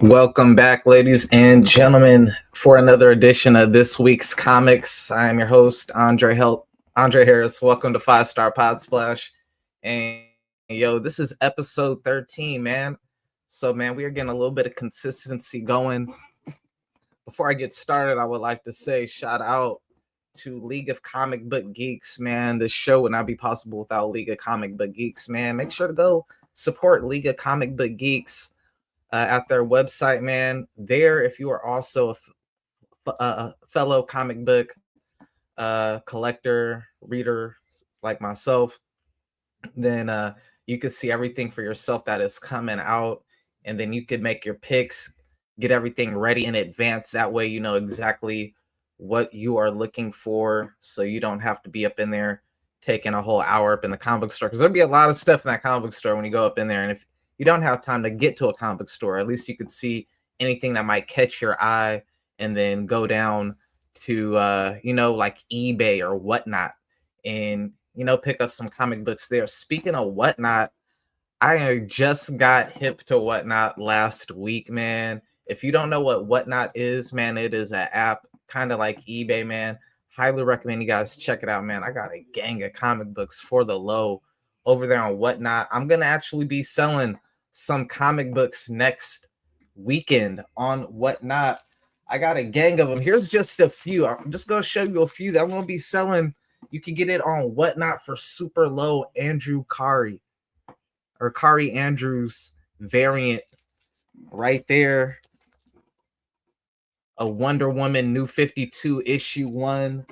Welcome back, ladies and gentlemen, for another edition of this week's comics. I am your host, Andre Harris. Welcome to Five Star Pod Splash. And yo, this is episode 13, man. So, man, we are getting a little bit of consistency going. Before I get started, I would like to say shout out to League of Comic Book Geeks, man. This show would not be possible without League of Comic Book Geeks, man. Make sure to go support League of Comic Book Geeks at their website, man. There, if you are also a fellow comic book collector, reader like myself, then you can see everything for yourself that is coming out, and then you could make your picks, get everything ready in advance. That way, you know exactly what you are looking for, so you don't have to be up in there taking a whole hour up in the comic book store, because there'll be a lot of stuff in that comic book store when you go up in there. And if you don't have time to get to a comic book store, at least you could see anything that might catch your eye and then go down to like eBay or whatnot, and pick up some comic books there. Speaking of whatnot, I just got hip to Whatnot last week, man. If you don't know what Whatnot is, man, it is an app kind of like eBay, man. Highly recommend you guys check it out, man. I got a gang of comic books for the low over there on Whatnot. I'm gonna actually be selling some comic books next weekend on Whatnot. I got a gang of them. Here's just a few. I'm just gonna show you a few that I'm gonna be selling. You can get it on Whatnot for super low. Andrew Kari, or Kari Andrews variant right there. A Wonder Woman New 52 issue 1.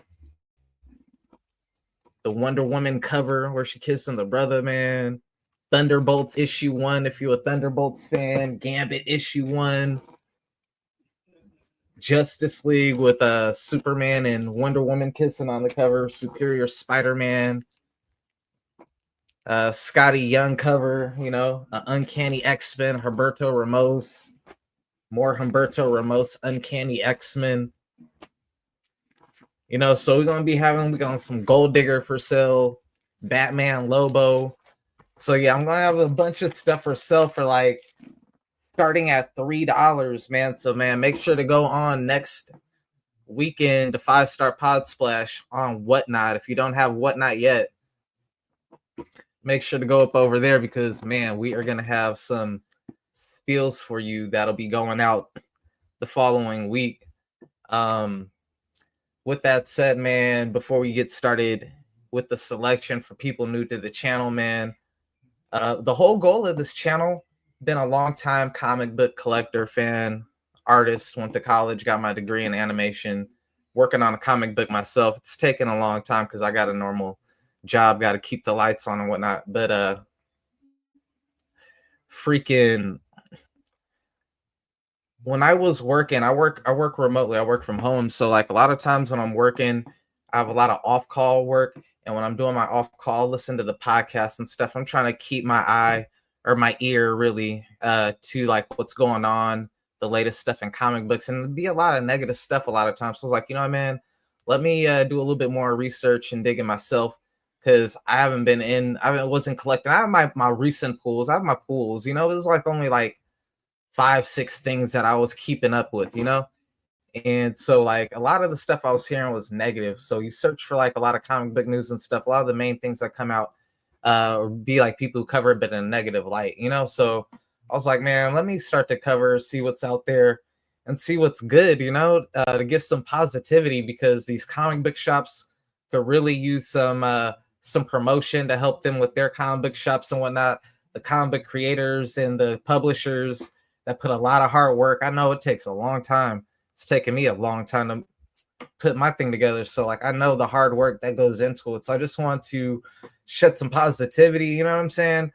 The Wonder Woman cover where she kissing the brother, man. Thunderbolts issue 1 if you're a Thunderbolts fan. Gambit issue 1. Justice League with Superman and Wonder Woman kissing on the cover. Superior Spider-Man. Scotty Young cover, Uncanny X-Men, Humberto Ramos. More Humberto Ramos, Uncanny X-Men. So we're going to be we got some Gold Digger for sale, Batman Lobo. So yeah, I'm going to have a bunch of stuff for sale for like starting at $3, man. So man, make sure to go on next weekend to 5 Star Pod Splash on Whatnot. If you don't have Whatnot yet, make sure to go up over there, because man, we are going to have some steals for you that'll be going out the following week. With that said, man, before we get started with the selection for people new to the channel, man, the whole goal of this channel, been a long time comic book collector, fan, artist, went to college, got my degree in animation, working on a comic book myself. It's taken a long time because I got a normal job, got to keep the lights on and whatnot. But freaking when I was working, I work remotely. I work from home. So like a lot of times when I'm working, I have a lot of off-call work. And when I'm doing my off-call, listen to the podcast and stuff, I'm trying to keep my eye or my ear really to like what's going on, the latest stuff in comic books. And it'd be a lot of negative stuff a lot of times. So I was like, man, let me do a little bit more research and digging myself, because I wasn't collecting. I have my recent pools. I have my pools, it was like only like 5-6 things that I was keeping up with, and so like a lot of the stuff I was hearing was negative. So you search for like a lot of comic book news and stuff, a lot of the main things that come out be like people who cover it but in a negative light, so I was like, man, let me start to cover, see what's out there and see what's good, to give some positivity, because these comic book shops could really use some promotion to help them with their comic book shops and whatnot. The comic book creators and the publishers that put a lot of hard work. I know it takes a long time. It's taken me a long time to put my thing together. So like, I know the hard work that goes into it. So I just want to shed some positivity. You know what I'm saying?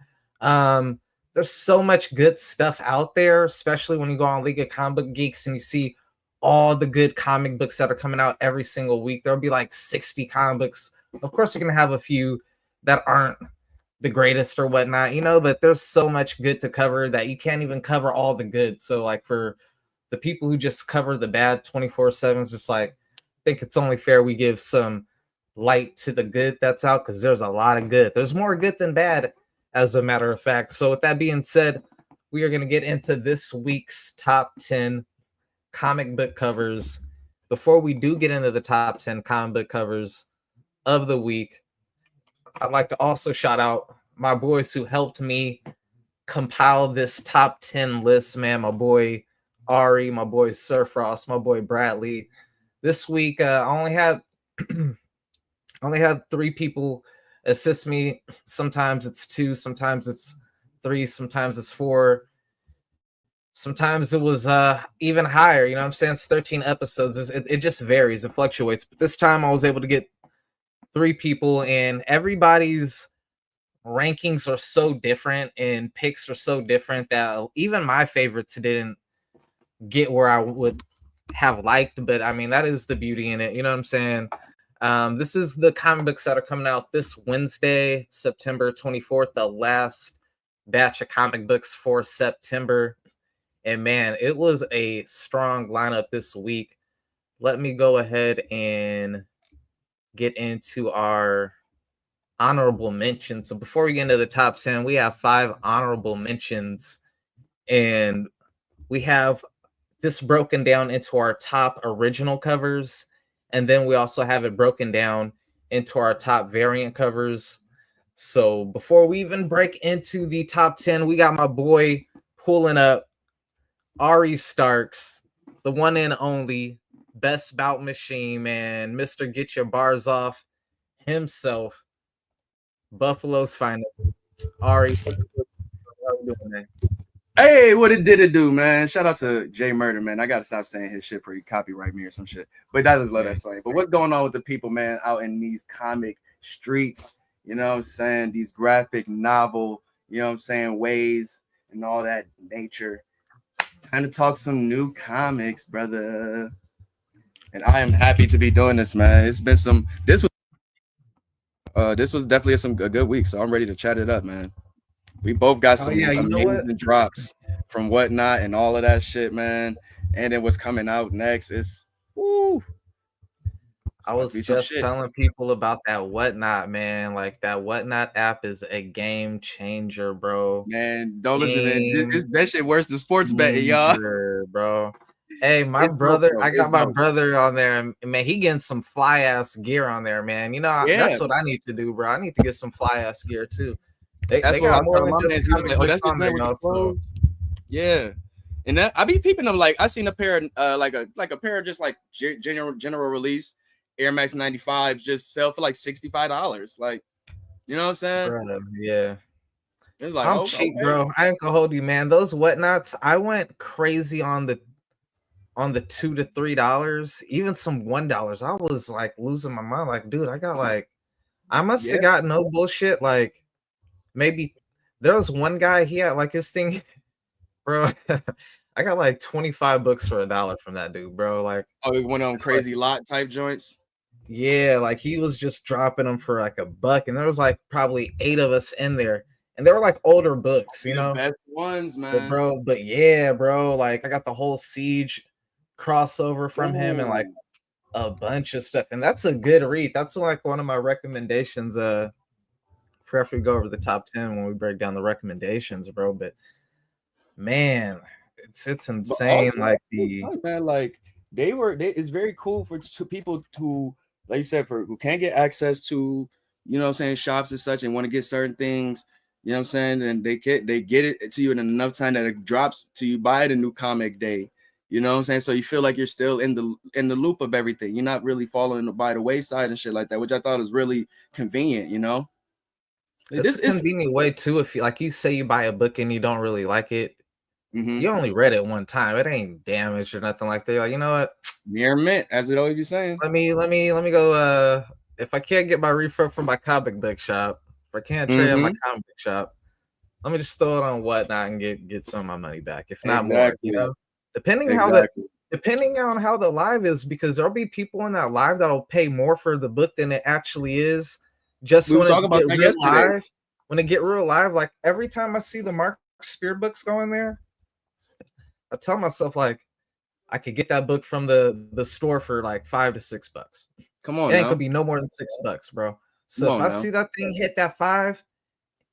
There's so much good stuff out there, especially when you go on League of Comic Book Geeks and you see all the good comic books that are coming out every single week. There'll be like 60 comic books. Of course, you're going to have a few that aren't the greatest or whatnot, but there's so much good to cover that you can't even cover all the good. So like for the people who just cover the bad 24/7, it's just like, I think it's only fair we give some light to the good that's out, because there's a lot of good. There's more good than bad, as a matter of fact. So with that being said, we are going to get into this week's top 10 comic book covers. Before we do get into the top 10 comic book covers of the week, I'd like to also shout out my boys who helped me compile this top 10 list, man. My boy Ari, my boy Sir Frost, my boy Bradley. This week, I only had three people assist me. Sometimes it's two, sometimes it's three, sometimes it's four. Sometimes it was even higher. You know what I'm saying? It's 13 episodes. It just varies. It fluctuates. But this time I was able to get three people, and everybody's rankings are so different and picks are so different that even my favorites didn't get where I would have liked. But I mean, that is the beauty in it. You know what I'm saying? This is the comic books that are coming out this Wednesday, September 24th, the last batch of comic books for September. And man, it was a strong lineup this week. Let me go ahead and get into our honorable mentions. So before we get into the top 10, we have 5 honorable mentions. And we have this broken down into our top original covers. And then we also have it broken down into our top variant covers. So before we even break into the top 10, we got my boy pulling up Ari Starks, the one and only best bout machine, man. Mr. Get Your Bars Off himself, Buffalo's finest. Ari, what's good? How you doing, man? Hey, what it did it do, man? Shout out to Jay Murder, man. I gotta stop saying his shit for he copyright me or some shit. But that is let that slide. But what's going on with the people, man, out in these comic streets? You know what I'm saying? These graphic novel, you know what I'm saying, ways and all that nature. Time to talk some new comics, brother. And I am happy to be doing this, man. It's been some. This was definitely a good week, so I'm ready to chat it up, man. We both got some amazing drops from Whatnot and all of that shit, man. And then what's coming out next is woo. I was just telling people about that Whatnot, man. Like that Whatnot app is a game changer, bro. Man, don't listen to that shit worse than sports betting, y'all. Bro. Hey, my brother, I got my brother on there, and man, he getting some fly ass gear on there, man. You know, that's what I need to do, bro. I need to get some fly ass gear too. That's what I'm telling my man. Oh, that's on there also. Yeah, and that I be peeping them. Like I seen a pair, like a pair of just like general release Air Max 95s just sell for like $65. Like, you know what I'm saying? Bro, yeah. It's like I'm cheap, bro. I ain't gonna hold you, man. Those Whatnots, I went crazy on the $2 to $3, even some $1. I was like losing my mind. Like, dude, I must have got no bullshit. Like, maybe there was one guy, he had like his thing, bro. I got like 25 books for $1 from that dude, bro. Like, oh, one of them crazy lot type joints. Yeah, like he was just dropping them for like $1, and there was like probably 8 of us in there, and they were like older books, you know, best ones, man. But yeah, bro, like I got the whole Siege crossover from him and like a bunch of stuff, and that's a good read. That's like one of my recommendations. For after we go over the top 10 when we break down the recommendations, bro. But man, it's insane. Also, like man, like it's very cool for people who, like you said, who can't get access to, you know what I'm saying, shops and such, and want to get certain things, you know what I'm saying, and they get it to you in enough time that it drops to you by the new comic day, you know what I'm saying, so you feel like you're still in the loop of everything. You're not really falling by the wayside and shit like that, which I thought is really convenient, you know. It's a convenient way too. If you say you buy a book and you don't really like it, you only read it one time. It ain't damaged or nothing like that. You're like, you know what? Mere mint, as it always be saying. Let me go. If I can't get my refund from my comic book shop, if I can't trade my comic book shop, let me just throw it on Whatnot and get some of my money back. If not more, you know. Depending on how the live is, because there'll be people in that live that'll pay more for the book than it actually is. Just when it get real live, like every time I see the Mark Spear books go in there, I tell myself like I could get that book from the store for like $5 to $6. Come on, it ain't gonna be no more than $6, bro. So if I see that thing hit that 5,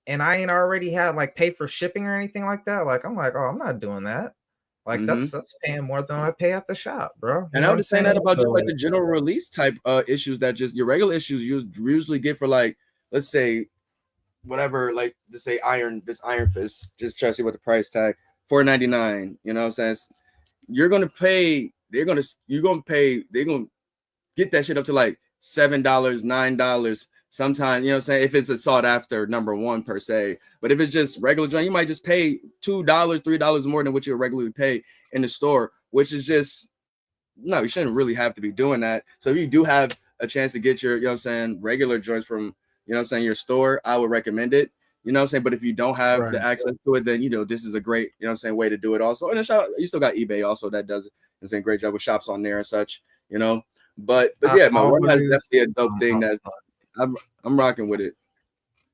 and I ain't already had like pay for shipping or anything like that, like I'm like, oh, I'm not doing that. Like Mm-hmm. that's paying more than I pay at the shop, bro. You And know I what I'm was saying that saying? about just So like the general release type issues that just your regular issues you usually get for like, let's say whatever, like just say Iron Fist, just try to see what the price tag, $4.99. You know what I'm saying? You're gonna pay, they're gonna get that shit up to like $7, $9. Sometimes, you know what I'm saying, if it's a sought after number one per se. But if it's just regular joint, you might just pay $2, $3 more than what you regularly pay in the store, which is just no, you shouldn't really have to be doing that. So if you do have a chance to get your, you know what I'm saying, regular joints from, you know what I'm saying, your store, I would recommend it. You know what I'm saying? But if you don't have the right. access to it, then, you know, this is a great, you know what I'm saying, way to do it also. And shout, you still got eBay also that does it. I'm saying great job with shops on there and such, you know. But I yeah, man, Whatnot is always definitely a dope thing my that's fault. I'm rocking with it.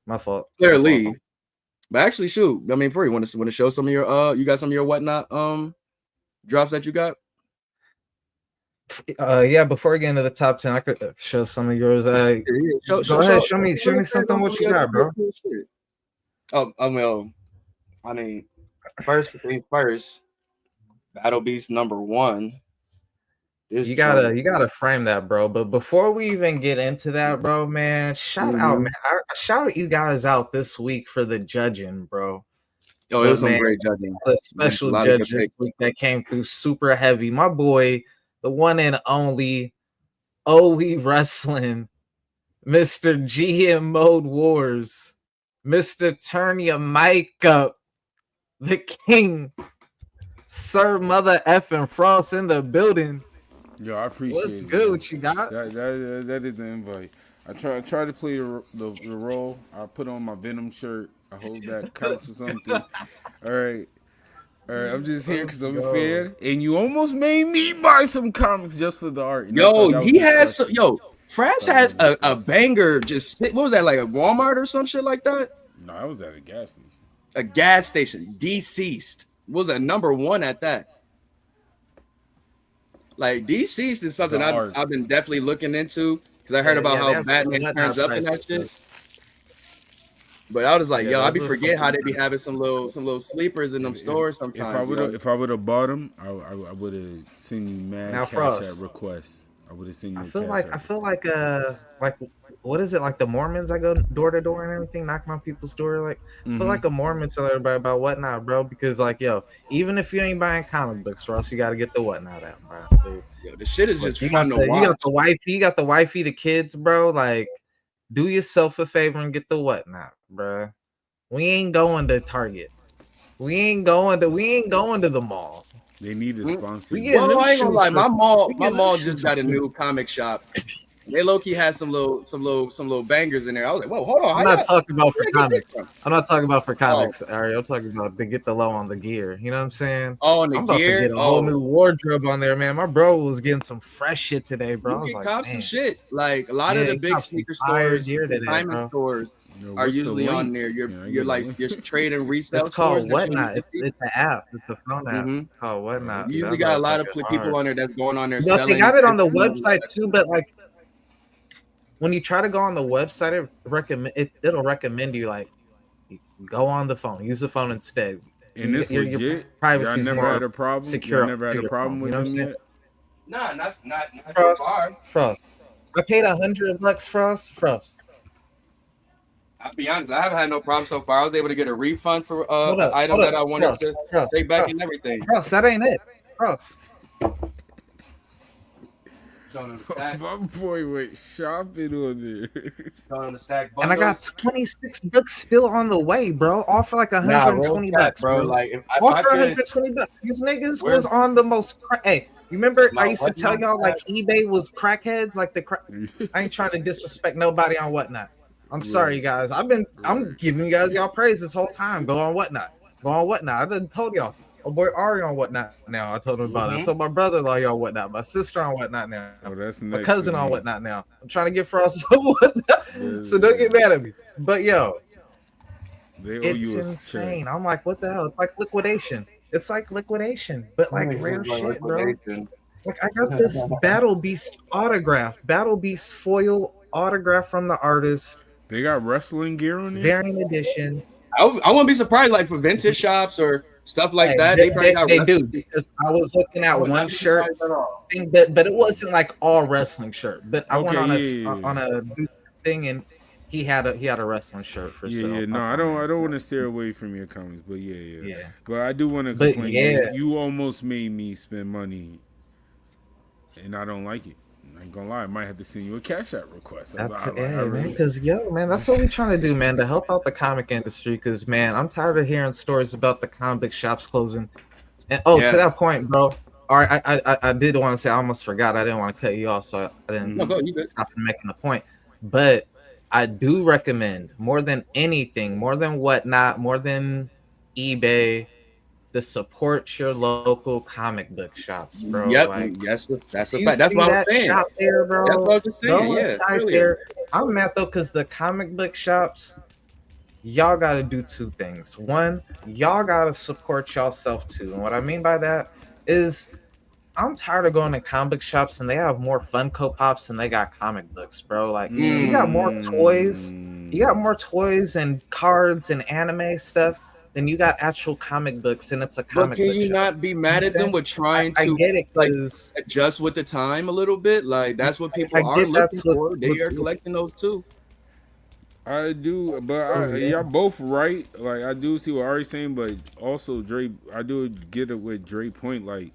My fault. Clearly. But actually, shoot, I mean, for you want to show some of your you got some of your Whatnot drops that you got? Yeah, before I get into the top 10, I could show some of yours. Go ahead, show me something what you got, bro. Well, I mean, first things first, Battle Beast #1. You gotta frame that, bro. But before we even get into that, bro, man, shout out, man. I shout you guys out this week for the judging, bro. Oh, it was some great judging. The special judge this week that came through super heavy. My boy, the one and only OE Wrestling, Mr. GM Mode Wars, Mr. Turn Your Mic Up, the king, Sir Mother effing Frost in the building. Yo, I appreciate it. What's good? What you got? That is an invite. I try to play the role. I put on my Venom shirt. I hope that counts for something. All right. I'm just here because I'm a fan. And you almost made me buy some comics just for the art. Yo, he has some. Yo, France has a banger. What was that, like a Walmart or some shit like that? No, I was at a gas station. A gas station. Deceased was a #1 at that. Like Deceased is something I've been definitely looking into because I heard about how Batman turns up in that shit. But I was like, yo, I be forget how they be having some little sleepers in them stores sometimes. If I would have bought them, I would have sent you mad cash at requests. I would have sent you. I feel like what is it, like the Mormons? I go door to door and everything, knocking on people's door. Like I feel like a Mormon tell everybody about Whatnot, bro. Because like, yo, even if you ain't buying comic books, Ross, you got to get the Whatnot out, bro. Dude. Yo, the shit is just fun to watch. You got the wifey, the kids, bro. Like, do yourself a favor and get the Whatnot, bro. We ain't going to Target. We ain't going to the mall. They need a sponsor. Well, I ain't gonna lie, my mall just got a new comic shop. They low key had some little bangers in there. I was like, whoa, hold on. I'm not talking about for comics. All right, I'm talking about to get the low on the gear. You know what I'm saying? Oh, on the I'm about gear. To get a whole new wardrobe on there, man. My bro was getting some fresh shit today, bro. I was like, cop some shit. Like a lot of the big sneaker stores, diamond stores are usually on there. You're like you're trading resale. It's called Whatnot. It's an app. It's a phone app. It's called Whatnot. You usually got a lot of people on there that's going on there. No, they got it on the website too, but like when you try to go on the website, it'll recommend you like go on the phone, use the phone instead. And it's legit. Your privacy is never had a problem. Secure. Never had a problem with them yet. Nah, that's not Frost. I paid $100, Frost. I'll be honest, I haven't had no problem so far. I was able to get a refund for an item that I wanted to take back and everything. Frost, that ain't it. Frost. My boy went shopping on there. And I got 26 books still on the way, bro. All for like $120, bro. Like all for $120. These niggas was on the most. Hey, you remember I used to tell y'all like eBay was crackheads, like I ain't trying to disrespect nobody on Whatnot. I'm sorry, you guys. I'm giving you guys y'all praise this whole time. Go on Whatnot. I done told y'all. My boy Ari on Whatnot now. I told him about it. I told my brother-in-law y'all Whatnot. My sister on Whatnot now. Oh, that's my cousin on Whatnot now. I'm trying to get Frost some Whatnot. So don't get mad at me. But yo, it's insane. I'm like, what the hell? It's like liquidation. But like rare shit, bro. Like I got this Battle Beast autograph, Battle Beast foil autograph from the artist. They got wrestling gear on there. Variant edition. I wouldn't be surprised, like for vintage shops or stuff like Hey, that. They probably got they wrestling. do, because I was looking at I would one not be shirt surprised at all. thing, but it wasn't like all wrestling shirt. But I went Okay, on a yeah. on a dude's thing, and he had a wrestling shirt for sale. Yeah. No, I don't want to steer away from your comments, but yeah. Yeah. But I do want to But complain. yeah. You almost made me spend money, and I don't like it. I ain't gonna lie, I might have to send you a Cash App request. That's Like, it, I man. really- Because man, that's what we're trying to do, man, to help out the comic industry. Because man, I'm tired of hearing stories about the comic shops closing. And Yeah. to that point, bro. All right, I did want to say, I almost forgot. I didn't want to cut you off, so I didn't No, go, you good. stop from making the point. But I do recommend, more than anything, more than whatnot, more than eBay, to support your local comic book shops, bro. Yep, Like, that's a you fact. That's see what I that was saying. shop there, bro. That's what I was just saying. Go Yeah, inside really. there. I'm mad though, because the comic book shops, y'all got to do two things. One, y'all got to support yourself too. And what I mean by that is, I'm tired of going to comic book shops and they have more Funko Pops and they got comic books, bro. Like, you got more toys. You got more toys and cards and anime stuff than you got actual comic books, and it's a But comic can book you shop. not be mad at them with trying I to get it, like, because adjust with the time a little bit? Like that's what people I are get looking that's what- for. They what's- are collecting those too. I do, but yeah. y'all both right. Like I do see what Ari's saying, but also Dre, I do get it with Dre point. Like,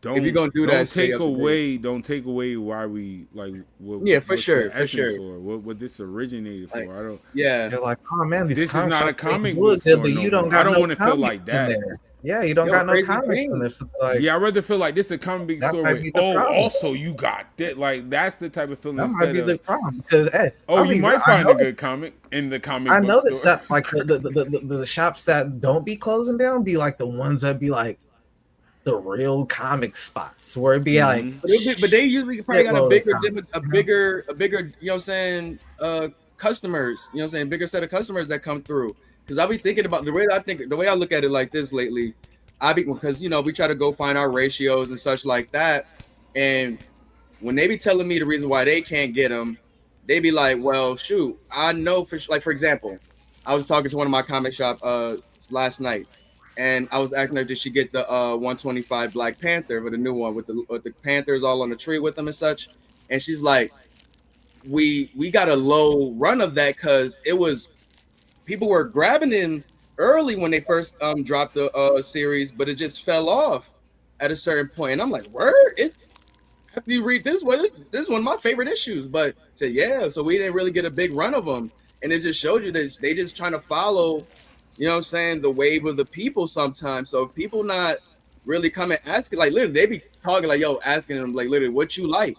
don't If you're gonna do don't that, stay take up to date. away, don't take away why we like. What, Yeah, for what's sure, the for essence sure. Or what this originated for. Like, I don't. Yeah, you're like, oh man, these This is comic not a shops make comic you book look good, store but no you don't more. got I don't no wanna feel comics like in that. there. Yeah, you don't Yo, got no crazy comics thing. in there. So it's like, Yeah, I'd rather feel like this is a comic book That store. might With, be the problem. Also you got that. Like that's the type of feeling. that might Instead be of the problem, because hey, oh, I'll you be might real, find a good comic in the comic. I book noticed store. that like the shops that don't be closing down be like the ones that be like the real comic spots, where it'd be like, but they usually probably got a Shitload of bigger, comics, a bigger, you know what I'm saying, customers, you know what I'm saying, bigger set of customers that come through. Because I'll be thinking about the way I look at it like this lately. Because you know we try to go find our ratios and such like that, and when they be telling me the reason why they can't get them, they be like, well, shoot, I know for example, I was talking to one of my comic shop last night, and I was asking her, did she get the 125 Black Panther, with the new one with the Panthers all on the tree with them and such, and she's like, we got a low run of that because it was people were grabbing them early when they first dropped the series, but it just fell off at a certain point. And I'm like, word? After you read this one, this is one of my favorite issues. But said, yeah, so we didn't really get a big run of them. And it just showed you that they just trying to follow, you know what I'm saying, the wave of the people sometimes. So if people not really coming asking, like literally they be talking like, yo, asking them like literally what you like.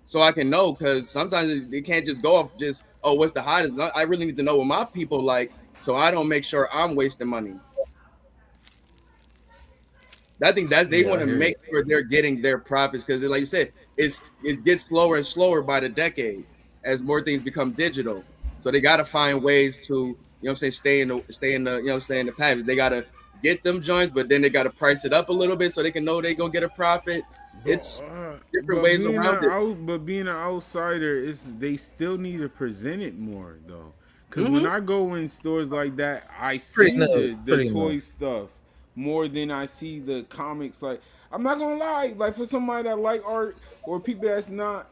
So I can know, because sometimes they can't just go off just, oh, what's the hottest? I really need to know what my people like, so I don't make sure I'm wasting money. I think they want to make sure they're getting their profits, because like you said, it gets slower and slower by the decade as more things become digital. So they got to find ways to, you know what I'm saying, stay in the package. They got to get them joints, but then they got to price it up a little bit so they can know they gonna get a profit. It's different ways around it. But being an outsider, they still need to present it more though. Because when I go in stores like that, I see the toy stuff more than I see the comics. Like, I'm not gonna lie, like for somebody that like art or people that's not,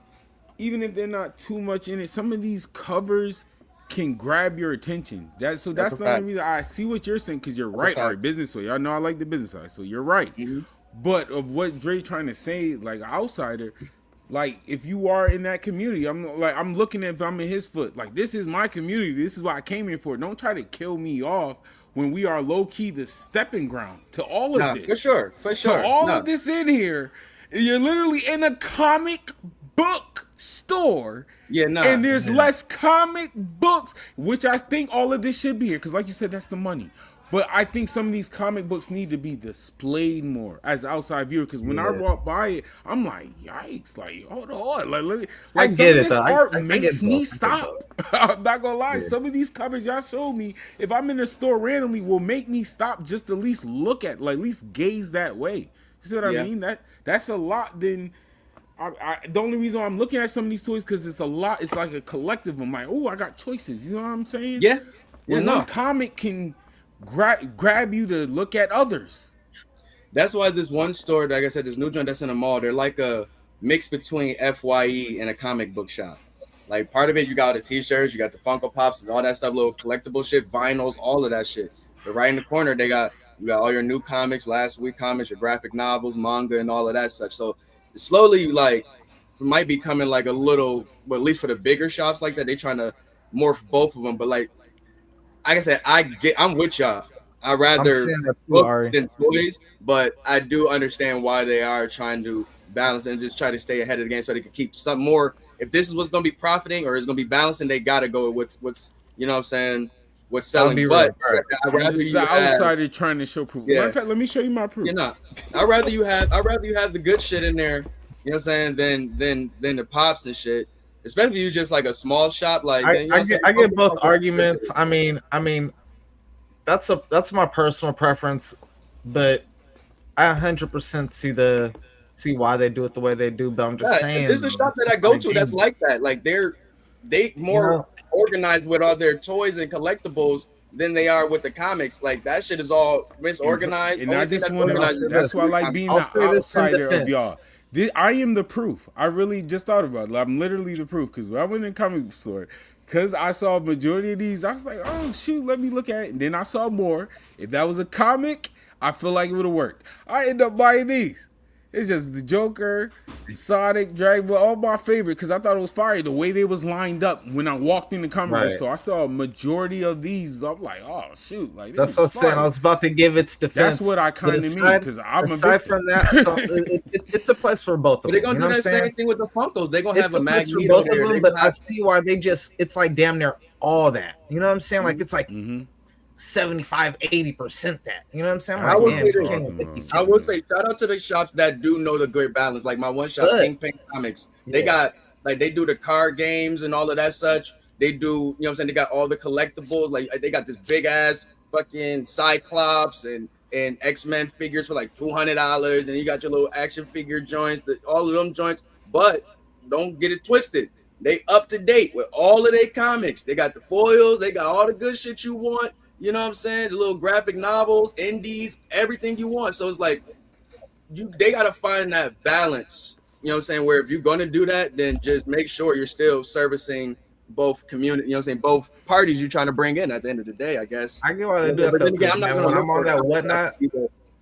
even if they're not too much in it, some of these covers can grab your attention. That's the only reason I see what you're saying, because you're right, art business way. I know I like the business side, so you're right. But of what Dre trying to say, like outsider, like if you are in that community, I'm looking at if I'm in his foot. Like, this is my community. This is what I came here for. Don't try to kill me off when we are low key the stepping ground to all of this. For sure. To all of this in here, you're literally in a comic book store. And there's less comic books, which I think all of this should be here, because like you said, that's the money. But I think some of these comic books need to be displayed more as outside viewer, because when I walk by it, I'm like, yikes, like, hold on. Like some of this art makes me stop. I'm not gonna lie, some of these covers y'all showed me, if I'm in the store randomly, will make me stop just to at least look at, like at least gaze that way. You see what I mean? That's a lot than The only reason I'm looking at some of these toys because it's a lot. It's like a collective. I'm like, oh, I got choices. You know what I'm saying? Yeah. Where no. one comic can grab you to look at others. That's why this one store, like I said, this new joint that's in the mall, they're like a mix between FYE and a comic book shop. Like part of it, you got the t-shirts, you got the Funko Pops and all that stuff, little collectible shit, vinyls, all of that shit. But right in the corner, you got all your new comics, last week comics, your graphic novels, manga, and all of that such. So slowly, like, it might be coming like a little, but at least for the bigger shops like that, they trying to morph both of them. But like I said, I'm with y'all. I rather books than toys, but I do understand why they are trying to balance and just try to stay ahead of the game so they can keep some more. If this is what's going to be profiting or is going to be balancing, they got to go with what's you know what I'm saying, what's selling. But I'd rather you the outsider trying to show proof. Yeah. In fact, let me show you my proof. You're not. I'd rather you have the good shit in there. You know what I'm saying? Than the pops and shit. Especially if you just like a small shop. Like I get both arguments. I mean, that's my personal preference, but I 100% see why they do it the way they do. But I'm just saying, there's a shop that I go to that's like that. Like they more organized with all their toys and collectibles than they are with the comics. Like that shit is all misorganized. And I just want to. That's why I like being the outsider of y'all. I am the proof. I really just thought about it. I'm literally the proof because when I went in the comic store, because I saw a majority of these, I was like, oh, shoot, let me look at it. And then I saw more. If that was a comic, I feel like it would have worked. I ended up buying these. It's just the Joker, Sonic, Dragon Ball, all my favorite because I thought it was fire. The way they was lined up when I walked in the comic book store, I saw a majority of these. I'm like, oh, shoot. Like, that's what I'm saying. I was about to give its defense. That's what I kind of mean because I'm aside from that, so it's a place for both of them. They're going to do that same thing with the Funkos. They're going to have a Magneto for both of them, but I see why it's like damn near all that. You know what I'm saying? Like, it's like 75-80% that. You know what I'm saying? Like, I would say shout out to the shops that do know the great balance. Like my one shop, Kingpin Comics. They got like they do the card games and all of that such. They do, you know what I'm saying? They got all the collectibles. Like they got this big ass fucking Cyclops and X-Men figures for like $200, and you got your little action figure joints, all of them joints. But don't get it twisted. They up to date with all of their comics. They got the foils. They got all the good shit you want. You know what I'm saying? The little graphic novels, indies, everything you want. So it's like they gotta find that balance. You know what I'm saying? Where if you're gonna do that, then just make sure you're still servicing both community. You know what I'm saying? Both parties you're trying to bring in at the end of the day. I guess. I get why they do that. But then again, I'm not gonna on that whatnot.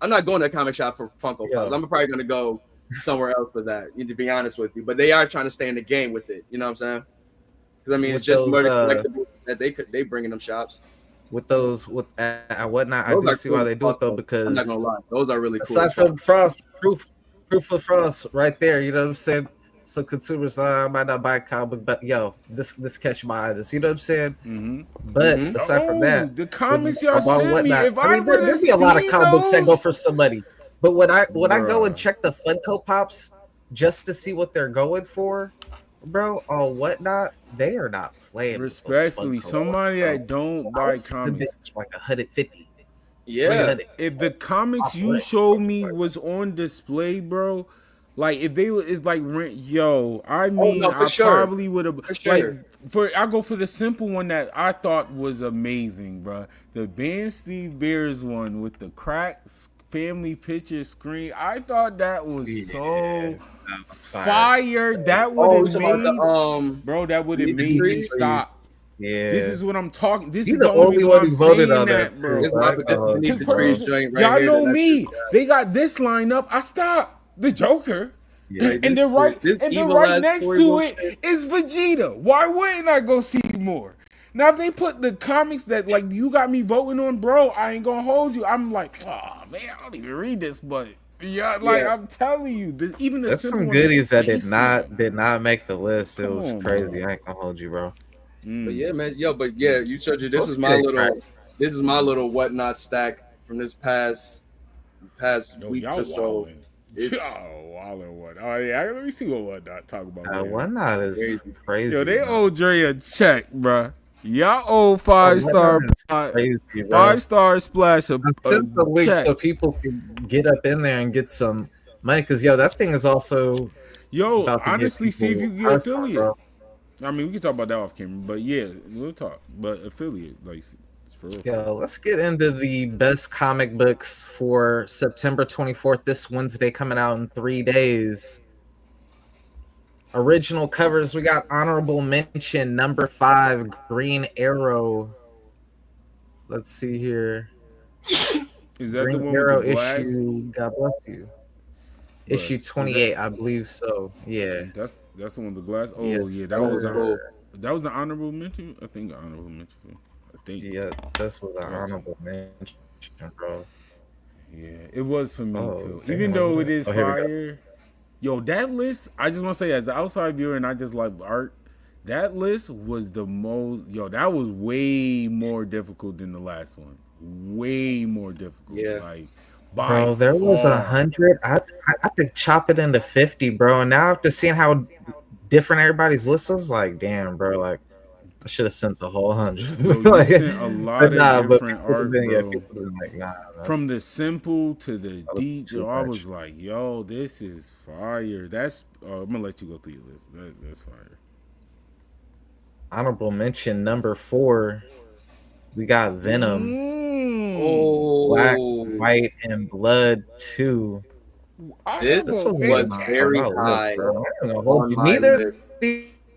I'm not going to a comic shop for Funko Pops. I'm probably gonna go somewhere else for that. To be honest with you, but they are trying to stay in the game with it. You know what I'm saying? Because I mean, it's just more collectibles that they bring in them shops. With whatnot, I do see why they do it though, because I'm not gonna lie, those are really cool. Aside from Frost, proof of Frost right there, you know what I'm saying? So consumers might not buy a comic book, but yo, this catch my eye. This, you know what I'm saying? Mm-hmm. But aside from that, the comics y'all send me, if I would there'd be a lot of comic books that go for some money. But when I go and check the Funko Pops just to see what they're going for, bro, on whatnot, they are not playing. Respectfully, somebody that don't buy comics like 150. Yeah, if the comics you showed me was on display, bro, like if they it's like rent, yo, I mean, I probably would have. I go for the simple one that I thought was amazing, bro. The Ben Steve Bears one with the cracks. Family picture screen. I thought that was so fire. That would have made bro. That would have made me stop. Yeah, this is what I'm talking. This He's is the only one I'm voted on that, bro. Y'all know me. They got this line up. I stopped the Joker. Yeah, and then right next to it is Vegeta. Why wouldn't I go see more? Now, if they put the comics that, like, you got me voting on, bro, I ain't gonna hold you. I'm like, oh, man, I don't even read this, but, I'm telling you, even the there's some goodies that did not make the list. It was crazy. I ain't gonna hold you, bro. But yeah, man, you showed you. This is my little whatnot stack from this past weeks or so. Oh yeah, let me see what whatnot talk about. Whatnot is crazy. Yo, they owe Dre a check, bro. Y'all owe 5-star splash send the link so people can get up in there and get some money. Because that thing is also Yo, About to give honestly, see if people you can get hard time, affiliate. bro. I mean, we can talk about that off camera, but yeah, we'll talk. But affiliate, like, it's for real. Yo, let's get into the best comic books for September 24th, this Wednesday, coming out in 3 days. Original covers, we got honorable mention number 5, Green Arrow. Let's see here. Is that Green the one Arrow with the glass? issue, God bless you. Issue Is that- 28, I believe so. Yeah. That's the one with the glass. Oh Yes, yeah, that was sir. that was an honorable mention. I think an honorable mention. I think. Yeah, this was an honorable mention, bro. Yeah, it was for me Oh, too. damn, Even though it is oh, here we go. fire. Yo, that list, I just want to say, as an outside viewer, and I just like art, that list was the most. Yo, that was way more difficult than the last one. Way more difficult. Yeah. Like, by Bro, there was far. 100. I could chop it into 50, bro. And now after seeing how different everybody's list was, like, damn, bro, like I should have sent the whole 100. Yo, you Like, sent a lot but of but different people art, been- yeah, bro. people been like, nah, that's- From the simple to the was deep, too yo, I much. was like, yo, this is fire. That's I'm gonna let you go through your list. That's fire. honorable mention number 4. We got Venom, Oh, Black, White, and Blood 2. This This was was on very my list, high bro. I ain't gonna hold on you. my Neither list.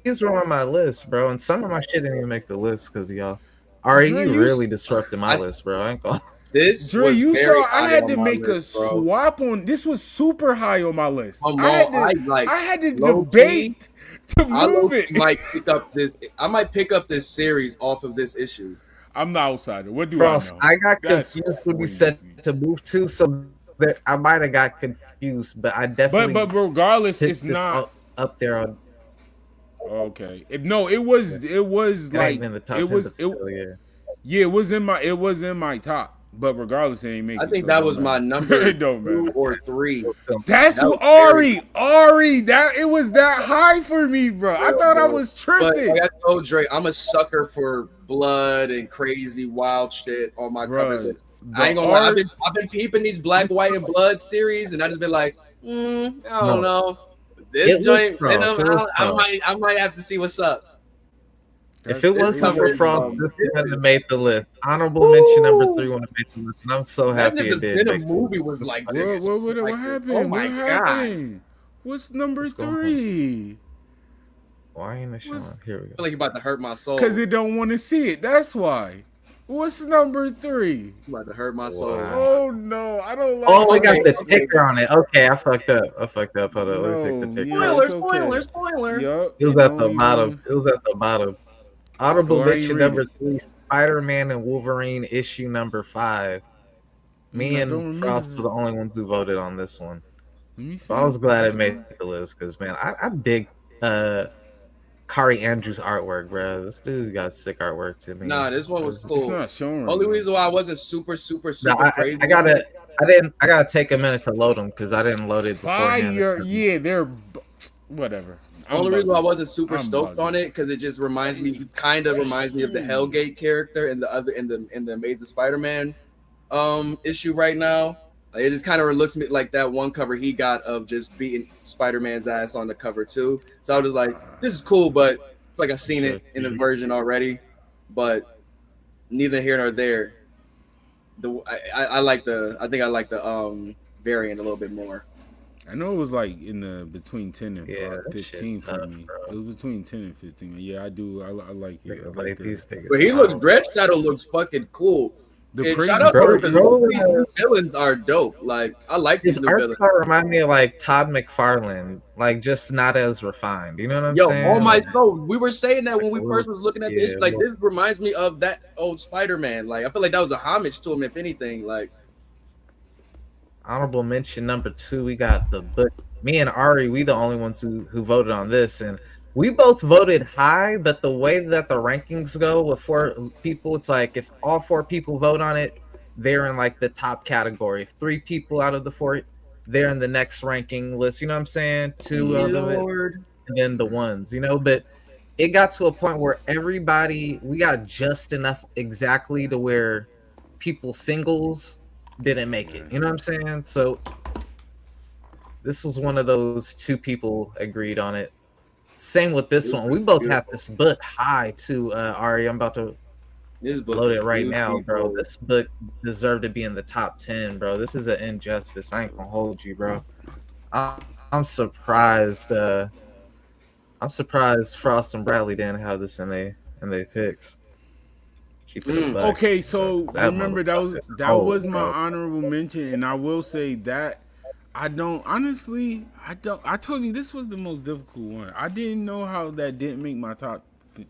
these were on my list, bro. And some of my shit didn't even make the list because of y'all. Ari, Dre, you you really disrupted my list, bro. I ain't gonna. This Dre, was you very saw I high had on to my make list, a bro. swap on. This was super high on my list. Bro, I had to, I, like, I had to low-key- debate to I move it. might pick up this. I might pick up this series off of this issue. I'm the outsider. What do Frost, I know? I got That's confused when you said crazy. to move to, so that I might have got confused, but I definitely. But regardless, picked it's this not up there on okay. No, it was like in the top it 10, was but still, yeah. yeah, it was in my top. But regardless, it ain't make I it. think so that it was don't my matter. number It don't 2 matter. or 3. That's That what was Ari. That it was that high for me, bro. I thought I was But tripping. like I told Dre, I'm a sucker for blood and crazy wild shit on my covers. Bruh, I ain't the gonna lie. art- I've been peeping these black, white, and blood series, and I just been like, I don't No. know. This It was joint, Frost, Venom, it was I Frost. might have to see what's up. If it wasn't cover for is, Frost, this this wouldn't have made the list. Honorable mention number 3 would have made the list, and I'm so Imagine happy if it the did. Venom make the movie list. was like What, this. what Like, happened? oh my what God. happened? What's number What's going on? 3? Why ain't it showing? What's- Here we I go. feel like you're about to hurt my soul. Because it don't want to see it. That's why. What's number 3? You're about to hurt my soul. Wow. Oh no, I don't like. Oh, we got Okay, the okay. ticker on it. Okay, I fucked up. Hold on, let me take the No, ticker. yeah. Spoiler, it's okay. spoiler. Yup. It was it at don't the even- bottom. It was at the bottom. Honorable Oh, I ain't mention read number it. 3, Spider-Man and Wolverine issue number 5. Me I don't and remember Frost that. were the only ones who voted on this one. Let me see. So I was glad it made the list because, man, I dig Kari Andrews' artwork, bro. This dude got sick artwork to me. Nah, this one was It's cool. not showing. Right Only now. reason why I wasn't super No, I crazy. gotta take a minute to load them because I didn't load it beforehand. Fire. Yeah, they're whatever. I'm Only reason why I bugging. wasn't super I'm stoked bugging. on it because it just reminds me of the Hellgate character in the Amazing Spider-Man issue right now. Like, it just kind of looks me like that one cover he got of just beating Spider-Man's ass on the cover too. So I was like, this is cool, but I feel like I've seen it in the version already. But neither here nor there. I think I like the variant a little bit more. I know it was like in the between 10 and Yeah, that 15 shit for tough, me. bro. It was between 10 and 15. Yeah, I do. I like it. I Like like these that. niggas. But he looks Dredge Shadow looks fucking cool. The And crazy shout out part to is, these new villains are dope. Like I like these His new art villains. style remind me of like Todd McFarlane, like just not as refined. You know what I'm Yo, saying? oh my soul. We were saying that when we Like, first was looking at yeah, this. Like look. this reminds me of that old Spider-Man. Like I feel like that was a homage to him, if anything. Like Honorable mention number 2, we got the book. Me and Ari, we the only ones who voted on this, and we both voted high. But the way that the rankings go with 4 people, it's like if all 4 people vote on it, they're in like the top category. If 3 people out of the 4, they're in the next ranking list. You know what I'm saying? 2 out of it, Lord. and then the ones. You know, but it got to a point where we got just enough exactly to where people singles didn't make it. You know what I'm saying? So This was one of those two people agreed on it. Same with this one. We both have this book high too, Ari. I'm about to This book load is it right now, bro. beautiful. This book deserved to be in the top 10, bro. This is an injustice. I ain't gonna hold you, bro. I'm surprised. I'm surprised Frost and Bradley didn't have this in their picks. Keep it a buck, Okay, so bro. That remember that was motherfucker cold, my bro. honorable mention, and I will say that I don't honestly. I told you this was the most difficult one. I didn't know how that didn't make my top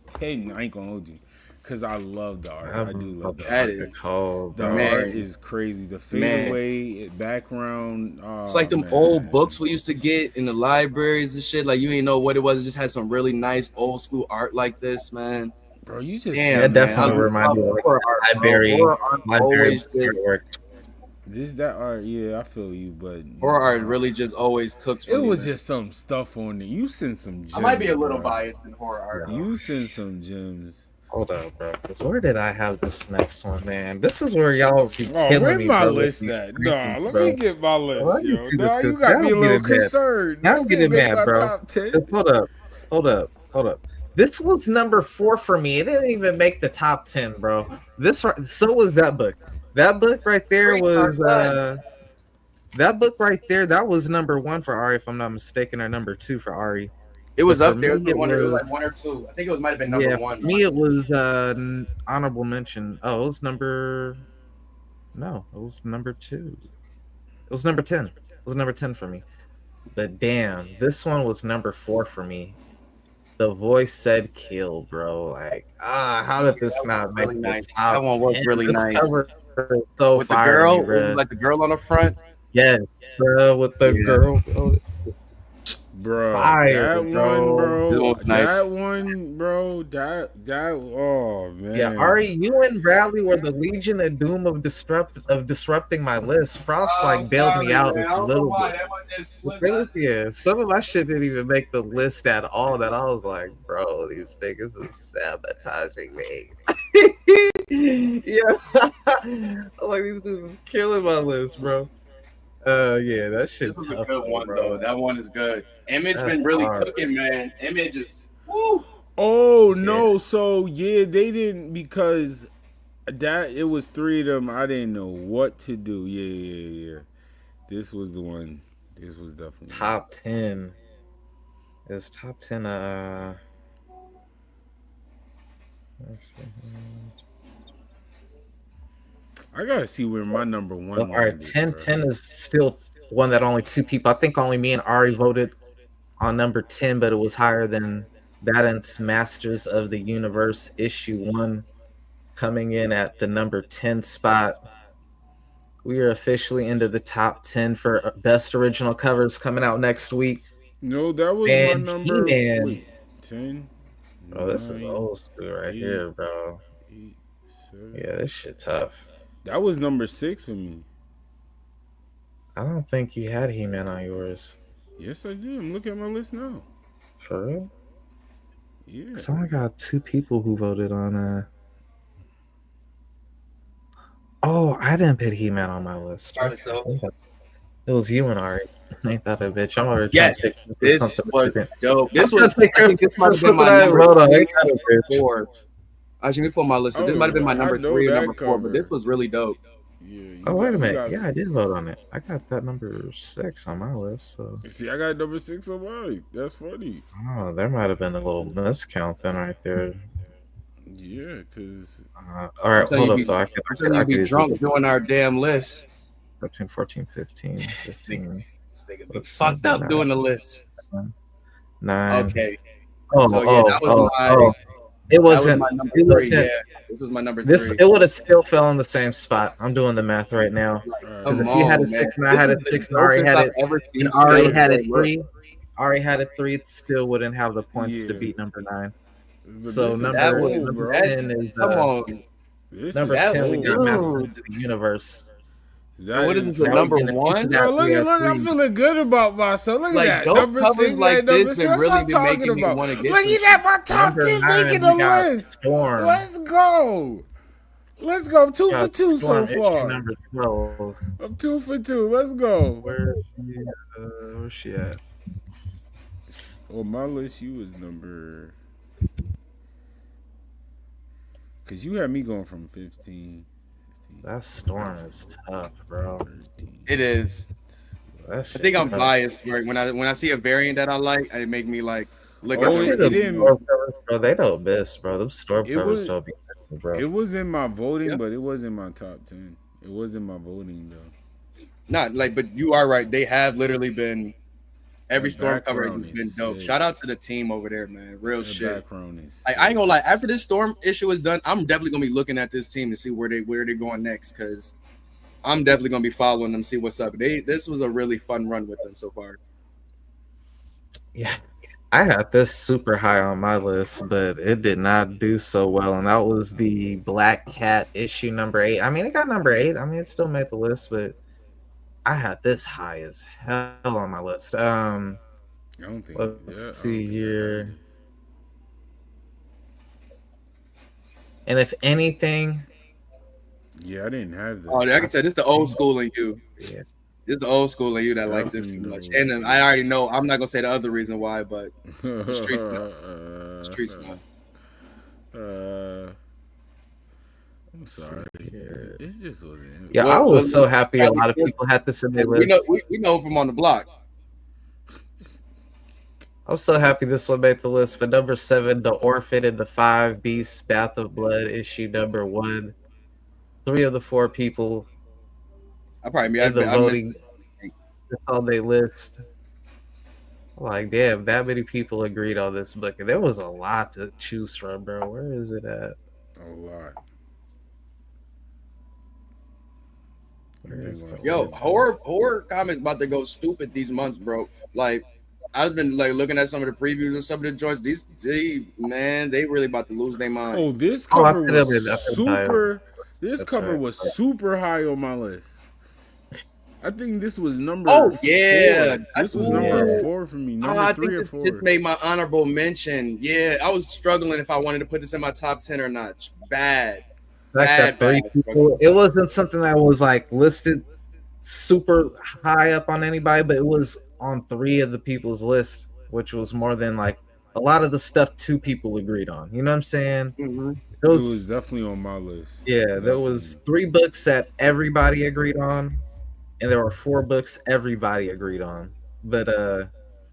10. I ain't gonna hold you, cause I love the art. I do love the That art. is cold, The bro. Man. art is crazy. The fadeaway background. It's like them old books we used to get in the libraries and shit. Like you didn't know what it was. It just had some really nice old school art like this, man. Bro, you just Damn, That man. definitely I reminded me of love like horror art, bro. library Horror art always just- artwork. that art. Yeah, I feel you, but horror art really just always cooks for it me, was man. just some stuff on it. You sent some gems. I might be a little bro. biased in horror art. You sent some gems. Hold up, bro. Because where did I have this next one, man? This is where y'all be Oh, killing where me, my bro, with list these at? rankings, Nah, let bro. me get my list, Let me yo. see this, Nah, you 'cause got me a y'all little getting mad. concerned. Y'all This getting didn't make mad, my bro. top 10. Just hold up. This was number 4 for me. It didn't even make the top 10, bro. So was that book. That book right there was that book right there. That was number 1 for Ari, if I'm not mistaken, or number 2 for Ari. It was But up for there. me, It was it like was- 1 or 2. I think it might have been number Yeah, 1. for me it was honorable mention. Oh, it was number. No, it was number 2. It was number 10. It was number 10 for me. But damn, this one was number 4 for me. The voice said kill, bro. Like, how did this That not was make really the nice. top That one was 10? really This nice. cover is so With the fire to girl, me, it bro. was like the girl on the front. Yes, bro, with the Yeah. girl. Oh, Bro, Fire, that bro. one, This bro. one was nice. That one, bro. That. Oh man. yeah, Ari, you and Bradley were the Legion of Doom of disrupting my list. Frost bailed me out a little bit. The thing is, yeah, some of my shit didn't even make the list at all. That I was like, bro, these niggas is sabotaging me. Yeah, I'm like, these dudes is killing my list, bro. Yeah, that shit This was a tough, good one, bro. though. That one is good. Image That's been really hard. cooking, man. Image is woo. Oh no! So yeah, they didn't because that it was 3 of them. I didn't know what to do. Yeah. This was the one. This was definitely Top 10. It's top 10. Let's see. I gotta see where my number 1. All right, landed, 10 bro. 10 is still one that only 2 people. I think only me and Ari voted on number 10, but it was higher than that. And it's Masters of the Universe issue 1 coming in at the number 10 spot. We are officially into the top 10 for best original covers coming out next week. No, that was Man, my number. He-Man. Wait, 10. Oh, this is 9, old school right 8, here, bro. 8, 7. Yeah, this shit tough. That was number 6 for me. I don't think you had He-Man on yours. Yes, I do. I'm looking at my list now. For real? Yeah. So I only got 2 people who voted on Oh, I didn't put He-Man on my list. Alright, so- It was you and Ari. Ain't that a bitch? I'm already Yes, trying to this something was different. dope. This I'm trying was to say I think this might have been my Christmas, number hold on, ain't that a bitch? 4. Actually, let me pull my list. So this Oh, might have been my I number know 3 or that number 4, cover. but this was really dope. Yeah. you Oh, wait a got- minute. you got- Yeah, I did vote on it. I got that number 6 on my list. So, See, I got number 6 on mine. That's funny. oh, there might have been a little miscount then right there. Yeah, because All right, So hold you up be- though. I So could you be easily drunk do doing our damn list. 13, 14, 15, 15, This nigga be Let's fucked see, up 9. doing the list. 9. Okay. Oh, So, yeah, that was my- It That was wasn't. my number It 3. wasn't. Yeah. This was my number 3. This it would have still fell in the same spot. I'm doing the math right now. Because if Come you had on, a 6 and I man. had a This is 6 the and Ari dopest had I've it, ever seen and Ari Sailor had a Moon look. 3. Ari had a 3. It still wouldn't have the points to Yeah. beat number 9. But So this is that number, was- old, number bro. 10 is Come on. This number is that 10. We old. got was- Masters of the Universe. That What is this, the Now number we're getting into 1? that Bro, look we at have look, I'm 3. feeling good about myself. Look Like, at that. dope Number covers 6, like number this 6. have That's really what I'm been talking making me about. wanna get Look some at that. My top Number 10 9, making we the got list. Storm. Let's go. Let's go. I'm 2 for Got 2 so Storm issue far. number 12. I'm 2 for 2. Let's go. Where's she at? On my list, you was number. Because you had me going from 15. That Storm is tough, bro. 13. It is. That I shit think I'm tough. biased for it. When I see a variant that I like, it make me like look Oh, I at see it the didn't- storm covers, bro. They don't miss, bro. Them storm It covers was- don't be missing, bro. It was in my voting, Yeah. but it wasn't my top 10. It was in my voting, though. Not like, but you are right. They have literally been every The storm cover has background been is dope. sick. Shout out to the team over there, man. Real The shit. background is. I ain't gonna lie. After this storm issue is done, I'm definitely gonna be looking at this team to see where they're going next. Because I'm definitely gonna be following them, see what's up. This was a really fun run with them so far. Yeah, I had this super high on my list, but it did not do so well, and that was the Black Cat issue number 8. I mean, it got number 8. I mean, it still made the list, but I had this high as hell on my list. I don't think. Let's yeah, I don't see think I here. got it. And if anything, Yeah, I didn't have that. Oh, I can tell this the old school in you. yeah, This the old school in you that like this too much. And then I already know. I'm not gonna say the other reason why, but streets streets now. I'm sorry. It just wasn't. yeah, Well, I was well, so happy a lot of people had this in their We list. know we know from on the block. I'm so happy this one made the list. But number 7, The Orphan and the 5 Beasts, Bath of Blood, issue number 1. 3 of the 4 people I probably in the I voting. missed That's on their list. Like, damn, that many people agreed on this book. And there was a lot to choose from, bro. Where is it at? A lot. Yo, horror comics about to go stupid these months, bro. Like, I've been like looking at some of the previews and some of the joints. Man, they really about to lose their mind. Oh, this Oh, I cover put it in- I was put it higher. super. This That's cover right. was super high on my list. I think this was number. Oh, 4. yeah. This was Ooh. number 4 for me. Number I 3 think or this 4. just made my honorable mention. Yeah, I was struggling if I wanted to put this in my top 10 or not. Bad. Like Bad, that 3 bad. people. It wasn't something that was like listed super high up on anybody, but it was on 3 of the people's list, which was more than like a lot of the stuff 2 people agreed on. You know what I'm saying? Mhm. It was definitely on my list. Yeah, there was 3 books that everybody agreed on, and there were 4 books everybody agreed on. But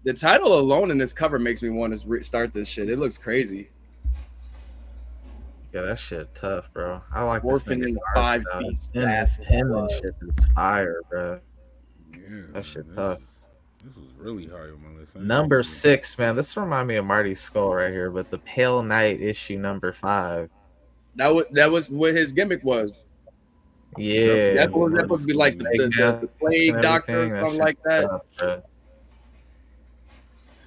The title alone in this cover makes me want to start this shit. It looks crazy. yeah, that shit tough, bro. I like Orphan this and nigga's the art 5 style. Beasts, And Bath his of pen and Blood. shit is fire, bro. Yeah, That shit man, tough. This was really high on my list. I ain't Number gonna- 6, man. This remind me of Marty's Skull right here, but the Pale Knight issue number 5. That was what his gimmick was. Yeah, That was supposed to be like the plague and doctor everything, or something shit like that. tough, bro.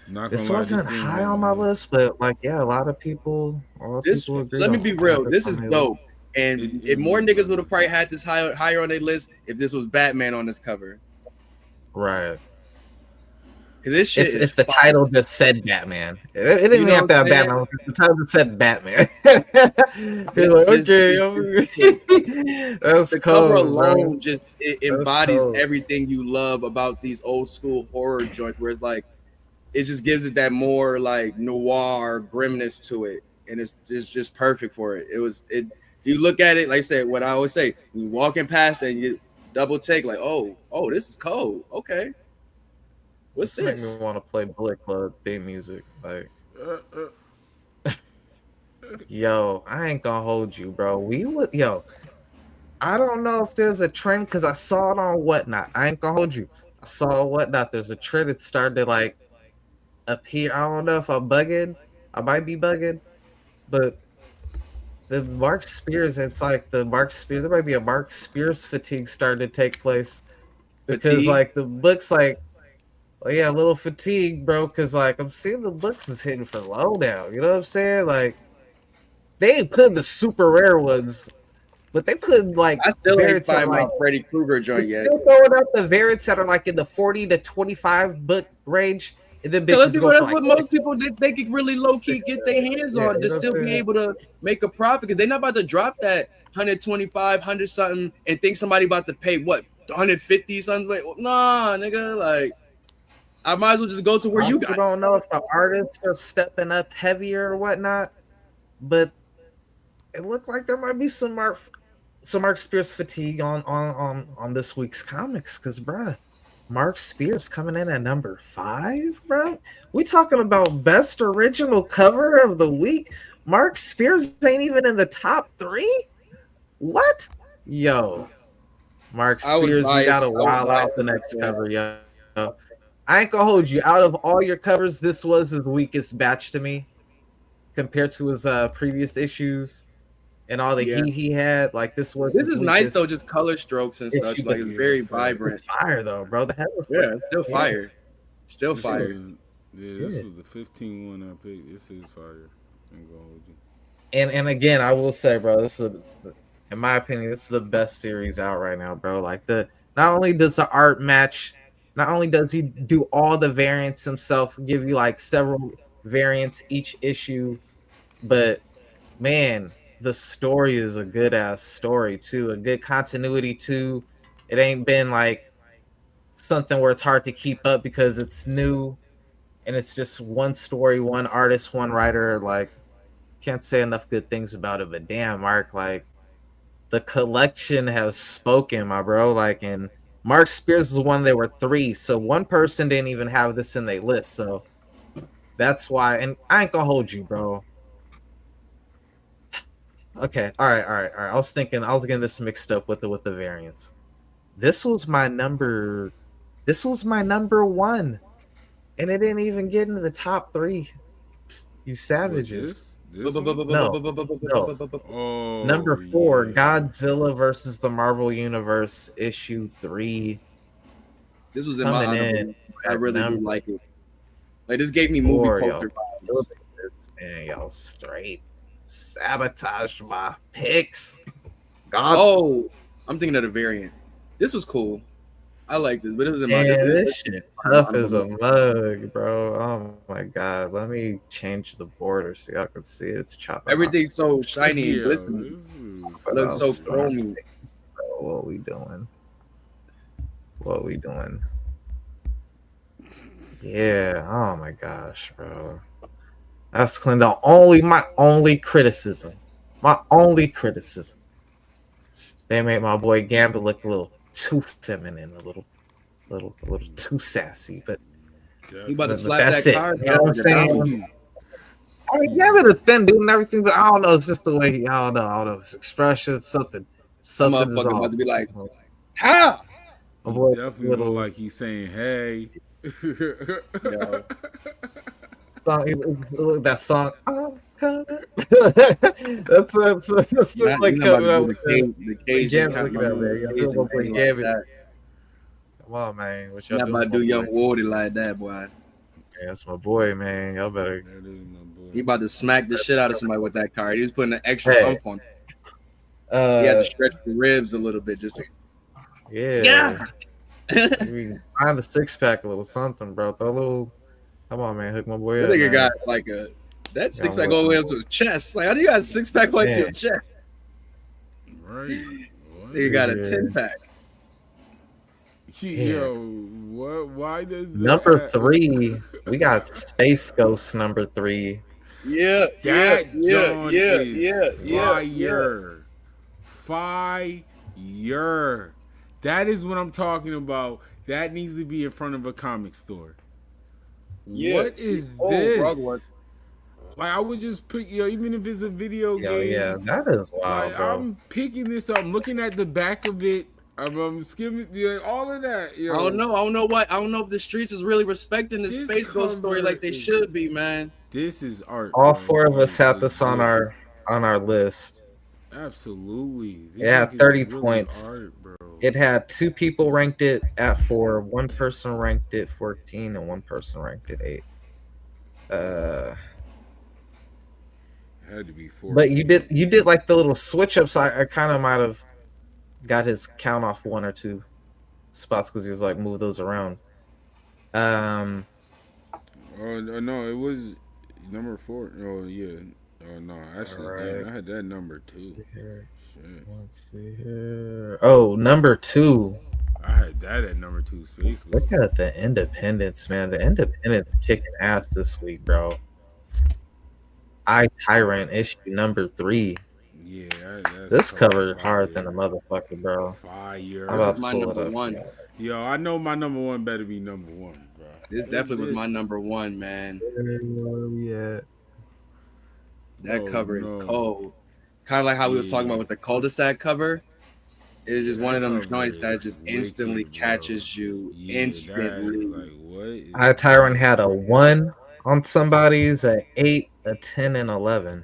Not This gonna lie, wasn't didn't high make on my list, but like, yeah, a lot of people. This, agreed let me on be it. real. This is On their dope. And It- if it more is niggas dope. would have probably had this higher on their list if this was Batman on this cover. list. Right. Because this shit If is the fire. title just said Batman, it didn't You know have to have what I'm Batman. The title just said Batman. You're like, okay, that's The cold, cover bro. alone just it embodies cold. everything you love about these old school horror joints, where it's like it just gives it that more like noir grimness to it, and it's just perfect for it. If you look at it, like I said, what I always say, you walking past and you double take, like, oh, this is cold. Okay, what's This make this? me want to play Bullet Club theme music. Like, yo, I ain't gonna hold you, bro. I don't know if there's a trend because I saw it on Whatnot. I ain't gonna hold you. I saw Whatnot. There's a trend. It started to like appear. I don't know if I'm bugging. I might be bugging, but the Mark Spears. It's like the Mark Spears. There might be a Mark Spears fatigue starting to take place because Fatigue? like the books like. Yeah, a little fatigue, bro, because, like, I'm seeing the books is hitting for low now. You know what I'm saying? Like, they ain't putting the super rare ones, but they put, like, I still ain't variants that, find my like, Freddy Krueger joint they're yet. still throwing out the variants that are, like, in the 40 to 25 book range, The Tell us bitches people go that's for like what most people they can really low key get their hands Yeah, on you to know still what I'm be saying? able to make a profit because they're not about to drop that 125, 100 something and think somebody about to pay what 150 something. Like, nah, nigga, like I might as well just go to where I you also got it. don't know if the artists are stepping up heavier or whatnot, but it looked like there might be some Mark Spears fatigue on this week's comics. Cause bruh, Mark Spears coming in at number 5, bro. We talking about best original cover of the week. Mark Spears ain't even in the top 3. What? Yo, Mark I would Spears, buy you it. gotta I would wild buy out it the for my next friends. cover, yo. I ain't gonna hold you. Out of all your covers, this was his weakest batch to me compared to his previous issues and all the Yeah. heat he had. Like this was This his is nice weakest though, just color strokes and such. issue, Like but it's Yeah, very fact. vibrant. it's fire though, bro. The head was Yeah, it's still yeah. fire. Still This fire. was, this was the 15 one I picked. This is fire. I'm gonna hold you. And again, I will say, bro, this is, in my opinion, this is the best series out right now, bro. Like not only does the art match, not only does he do all the variants himself, give you like several variants each issue, but man, the story is a good ass story too, a good continuity too. It ain't been like something where it's hard to keep up because it's new and it's just one story, one artist, one writer. Like, can't say enough good things about it. But damn, Mark, like the collection has spoken, my bro. Like, and Mark Spears is one. There were 3, so one person didn't even have this in their list. So that's why. And I ain't gonna hold you, bro. Okay, all right. I was getting this mixed up with the variants. This was my number. This was my number 1, and it didn't even get into the top 3. You What, savages. this one? No. Oh, Number 4, yeah. Godzilla versus the Marvel Universe, issue 3. This was in my Coming honorable. in I at really do number like it. Like this gave me movie 4, yo. poster vibes. Look at this, man, y'all straight sabotage my picks. God, Oh, I'm thinking of the variant. This was cool. I like this, but it was in my. man, This, this shit tough as a mug, bro. Oh my god, let me change the border so y'all can see it's chopping. everything's so shiny and Yeah, glistening. this It looks so chromy. What we doing? What we doing? Yeah. Oh my gosh, bro. That's clean. My only criticism. They made my boy Gambit look a little too feminine, a little too sassy. But He about to but slap that's that it. card. You know what I'm saying? I mean, Gambit a thin dude and everything, but I don't know. It's just the way I don't know. His expression, something Some is motherfucker off. about to be like, how? My He boy, definitely little look like he's saying, "Hey." Yo, song, that song. I'm coming. that's like you're not coming about up to with do the Cajun Gambit. Look at that, man. Y'all doing my boy like Gambit. that. Come on, man. What You're y'all not about to doing? do My young boy? Woody like that, boy. Yeah, that's my boy, man. Y'all better. That is my boy. He about to smack the shit out of somebody with that card. He was putting an extra Hey. umph on. He had to Uh, stretch the ribs a little bit. Just yeah. Maybe find the 6-pack a little something, bro. Throw a little. Come on, man. Hook my boy that up. nigga Man. got like that 6-pack what? all the way up to his chest. Like, how do you got a 6-pack like to your Man. chest? Right. What? Nigga got a Yeah. 10-pack. Yo, what? Why does that Number 3, we got Space Ghost number 3. Yeah, That John is yeah. fire. That is what I'm talking about. That needs to be in front of a comic store. Yeah. What is Oh, this? frog work. Like I would just pick, even if it's a video Yo, game. yeah, that is wild, Like, bro. I'm picking this up. I'm looking at the back of it. I'm skimming all of that. Yo. I don't know. I don't know if the streets is really respecting the This Space Ghost story cover like they is- should be, man. This is art. All bro. 4 of us Like, have this on legit. our list. Absolutely. This Yeah, thing is 30 really points. art, bro. It had 2 people ranked it at 4, 1 person ranked it 14, and 1 person ranked it 8. Had to be 4. But you did like the little switch ups. I kind of might have got his count off 1 or 2 spots because he was like move those around. No, it was number 4. Oh yeah. Oh no, All actually, damn, right. I had that number Let's too. see here. Shit, Let's see here. Oh, number 2. I had that at number 2. Space Look Ghost. at the Independents, man. The Independents kicking ass this week, bro. I Tyrant issue number 3. Yeah, that's This cover fire. hard than a motherfucker, bro. I'm This Fire. about was to my pull it number up. one. Yeah. Yo, I know my number 1 better be number 1, bro. This definitely was my number one, man. Yeah. That Oh, cover is no. cold. It's kind of like how we was talking Yeah. about with the cul-de-sac cover. It's just one of them That joints cover that just is instantly wicked, bro. catches you Yeah, instantly. that, like what? I Tyrant had a 1 on somebody's, a 8, a 10, and 11.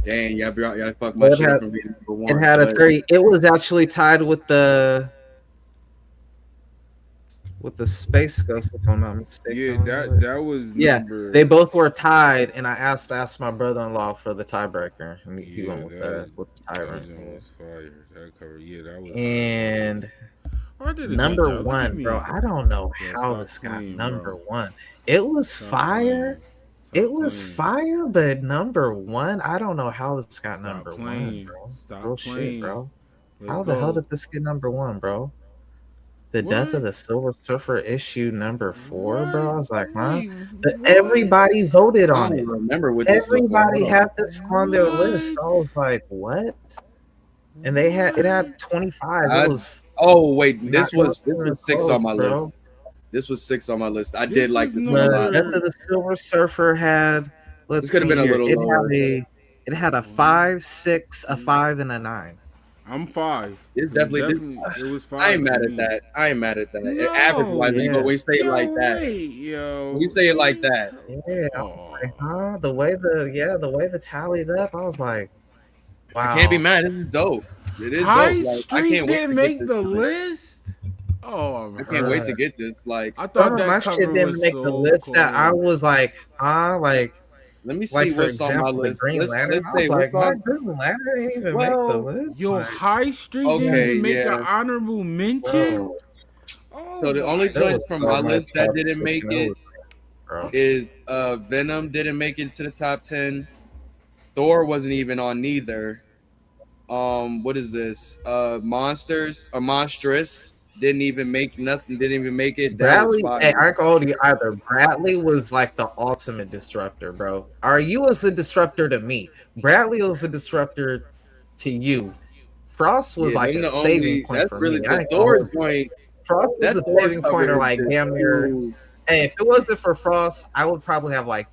Dang, y'all fucked So my it shit up had- from being number It one. had a but 30. It was actually tied with the Space Ghost, if I'm not mistaken. Yeah, that was Yeah, number. they both were tied, and I asked my brother-in-law for the tiebreaker, and he Yeah, went with that- the That Tyrant. joint was fire. That cover, yeah, that was. And I did a good number job. Look at 1, me. bro. I don't know Bro, how stop this got playing, number bro. 1. It was Stop fire. playing. Stop It was playing. fire, but number 1, I don't know how this got Stop number 1, playing. bro. Stop Real playing. shit, bro. Let's How the hell go. did this get number 1, bro? The Death What? of the Silver Surfer issue number 4, bro. I was like, huh? Wait, But what? everybody voted I on don't it. even remember what this looked like. Everybody Hold on. had this on their list. I What? was like, what? And it had 25. I- It was Oh wait, not this was even 6 close, on my bro. list. This was 6 on my list. I This did like was this one a The lot. Death of the Silver Surfer had. Let's This could have see been a here. little It lower. had a 5, 6, a 5, and a 9. I'm 5. It's definitely this. It was 5. I ain't mad for at me. that. I ain't mad at that. No, Average wise, yeah. when you say it Yo, like that, wait, yo. when you say it like that, Yeah, I was like, huh? The way the tallied up, I was like, wow. I can't be mad. This is dope. It is High dope. Like, I Street can't wait didn't to make get the this. list. Oh, I can't wait to get this. Like, I Oh, thought that my cover shit didn't was make so the list. That I cold. was like, huh? Like let me see for what's on my example, the list. Green Lantern. Let's I say was like, what's my on. Green Lantern didn't even make the Well, list. Yo, Like, High Street Okay, didn't even make yeah. an honorable mention. bro, Oh So the my only there was joint from so my much list that didn't make competition. it Bro. is Venom didn't make it to the top 10. Thor wasn't even on neither. What is this? Monsters or Monstrous didn't even make nothing. Didn't even make it. That was Bradley, fire. hey, I can hold you either. Bradley was like the ultimate disruptor, bro. Or you was a disruptor to me. Bradley was a disruptor to you. Frost was Yeah, like them a the saving only- point that's for really me. I the ain't gonna Thor hold you. joint. Frost was That a Thor saving cover point, or is like just damn near. too- Hey, if it wasn't for Frost, I would probably have like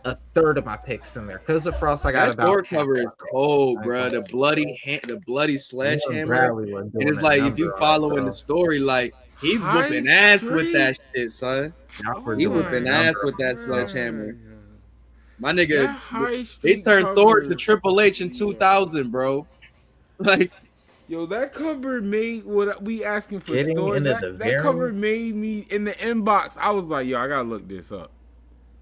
a third of my picks in there. Because of Frost, I got That about Thor half cover my is picks. cold, I bro. ain't The bloody You and sledgehammer. Bradley were doing And it's a like if you number on it, following bro. the story, like he High whooping ass with Street? that shit, son. Y'all were He doing a whooping number ass with on that it, bro. sledgehammer. My That nigga, High they Street turned cover, Thor to Triple H in 2000, bro. Like, Yo, that cover made what we asking for Getting stores. into the That cover variants. made me in the inbox. I was like, yo, I gotta look this up.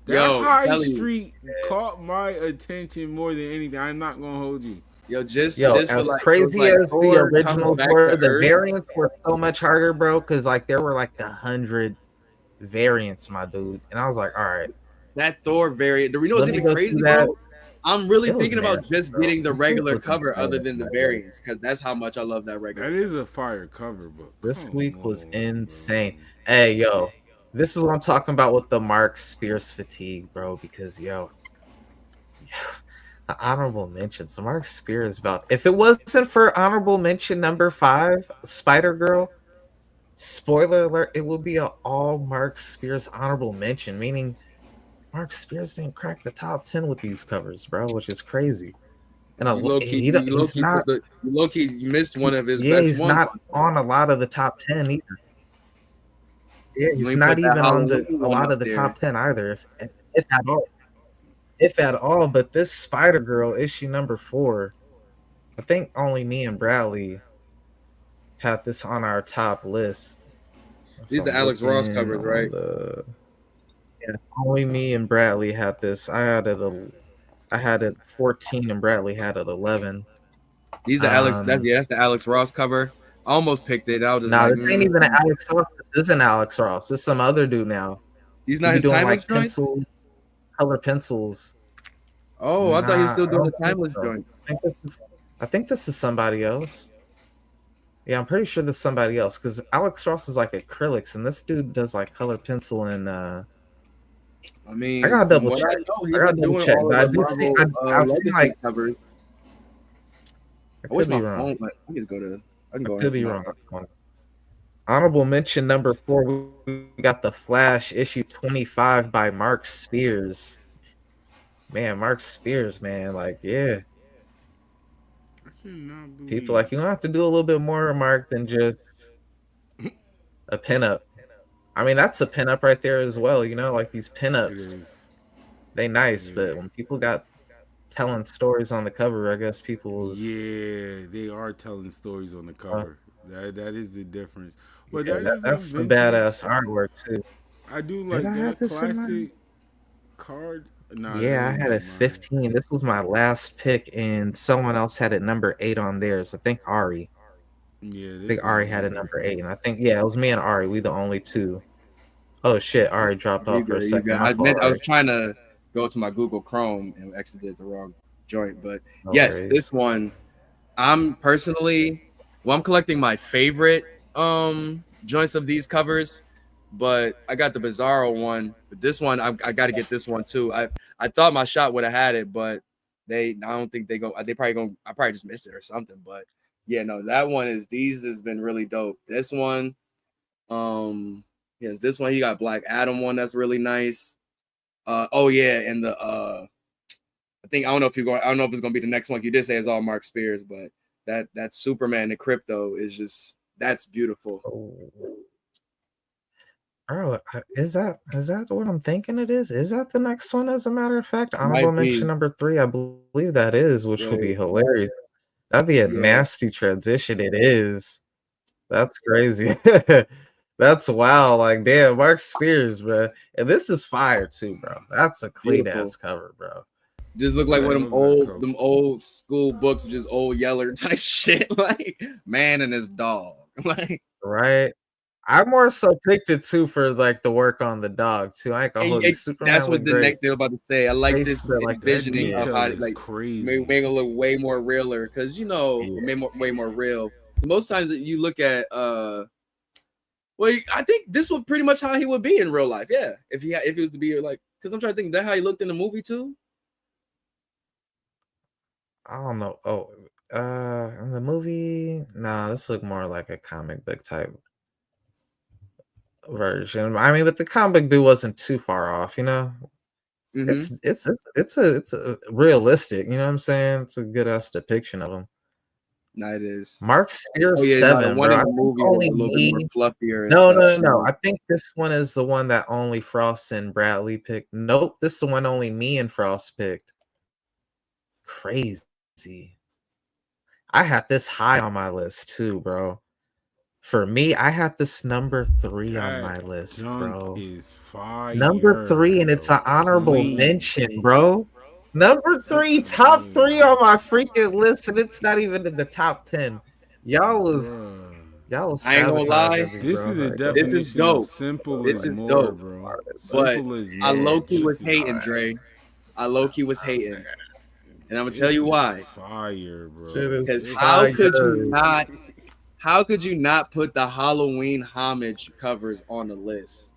That Yo, High telling you. Street caught my attention more than anything. I'm not gonna hold you. yo, just Yo, for as like it was crazy like as the Thor originals coming back were, to the Earth. variants were so much harder, bro. Because like there were like 100 variants, my dude, and I was like, all right, That Thor variant. You know Let what's me even go crazy, through that. bro? I'm really It was thinking about nasty, just bro. getting the This regular was cover nasty, other than the man. variants because that's how much I love that That regular. is a fire cover, but This come week was on, insane. bro. Hey, yo, this is what I'm talking about with the Mark Spears fatigue, bro. Because yo, the honorable mention. So Mark Spears about. If it wasn't for honorable mention number 5, Spider Girl. Spoiler alert, it will be an all Mark Spears honorable mention, meaning Mark Spears didn't crack the top 10 with these covers, bro, which is crazy. And You low key, he's not, you missed one of his yeah, best he's ones. not on a lot of the top 10 either. Yeah, You he's ain't not put that even on Halloween a one lot up of the there. top 10 either, if at all. If at all, but this Spider Girl issue number 4, I think only me and Bradley had this on our top list. These If the I'm Alex Ross looking covers, on right? Yeah, only me and Bradley had this. I had it 14 and Bradley had it 11. These are Alex. Um, That's the Alex Ross cover. I almost picked it. I was just Nah, like, this ain't even an Alex Ross. This isn't Alex Ross. This is some other dude now. He's He not be his doing timeless like joints. pencil, color pencils. Oh, I thought he was Nah, still I doing the don't think timeless so. joints. I think this is somebody else. Yeah, I'm pretty sure this is somebody else because Alex Ross is like acrylics, and this dude does like color pencil and I I mean, gotta from double what I check. know, I he's gotta been double doing check, all but of I the do see. Marvel I've seen Legacy like covers. I I wish could be my wrong. phone. I can just go to. I can I go could ahead be and wrong. Honorable mention number 4. We got the Flash issue 25 by Mark Spears. Man, Mark Spears, man, like yeah. I cannot believe People like you don't have to do a little bit more, Mark, than just a pinup. I mean, that's a pinup right there as well. You know, like these it pinups, is. they nice, It but is. when people got telling stories on the cover, I guess people's Yeah, they are telling stories on the cover. That is the difference. But yeah, that is a that's some vintage. badass artwork too. I do Did like I have that this in mind? classic card. Nah, that Yeah, I ain't had like it mine. 15. This was my last pick, and someone else had it number 8 on theirs. I think Ari. Yeah, I think this Ari not had it mine. number 8, and I think yeah, it was me and Ari. We the only two. Oh shit, Ari dropped You off for a good? You second. good? My fault, I was Ari. trying to go to my Google Chrome and exited the wrong joint. But No yes, this worries. one, I'm personally, well, I'm collecting my favorite joints of these covers. But I got the Bizarro one. But this one, I got to get this one too. I thought my shot would have had it, but I don't think they go. They probably going. I probably just missed it or something. But yeah, no, that one is. These has been really dope. This one, yes, this one he got Black Adam one that's really nice. Oh yeah, and the I think I don't know if you're going. I don't know if it's gonna be the next one. You did say it's all Mark Spears, but that Superman and Crypto is just that's beautiful. Oh, is that what I'm thinking it is? Is that the next one? As a matter of fact, honorable Might mention be. number 3. I believe that is, which would be Wait, hilarious. That'd be a yeah, nasty transition. It is. That's crazy. That's wow. Like damn, Mark Spears, bro. And this is fire too, bro. That's a clean beautiful. ass cover, bro. Just look like I one of love that cover. them old school books, just old Yeller type shit, like man and his dog, like. Right. I more so picked it too for like the work on the dog too. I ain't gonna hold you. That's Superman what looked the great. next thing I'm about to say. I like Face, this but like That envisioning of detail how is like crazy. make it look way more realer because yeah. way more real. Most times that you look at well, I think this was pretty much how he would be in real life. Yeah, if he was to be like, because I'm trying to think that how he looked in the movie too. I don't know. Oh, in the movie, nah, this looked more like a comic book type version. I mean, but the comic dude wasn't too far off, you know. Mm-hmm. It's a realistic, you know what I'm saying? It's a good ass depiction of him. No, it is. Mark Spears Oh yeah, no, the 7, one bro. in I the think movie was only a little bit more me. fluffier and No, such. no, no, no. I think this one is the one that only Frost and Bradley picked. Nope, this is the one only me and Frost picked. Crazy. I had this high on my list too, bro. For me, I had this number 3 on my That list, junk bro. is fire. Number 3, and it's an honorable Clean. mention, bro. Number 3, top 3 on my freaking list, and it's not even in the top 10. Y'all was I ain't gonna lie. sabotaging me, This bro. is a Like, go This ahead. is definition of dope. simple This is is more, dope. bro. But Simple is I more. low key was This is hating, Dre. I low key was hating, and I'm gonna tell this you is why. Fire, bro. Shit is Because fire. how could you not put the Halloween homage covers on the list?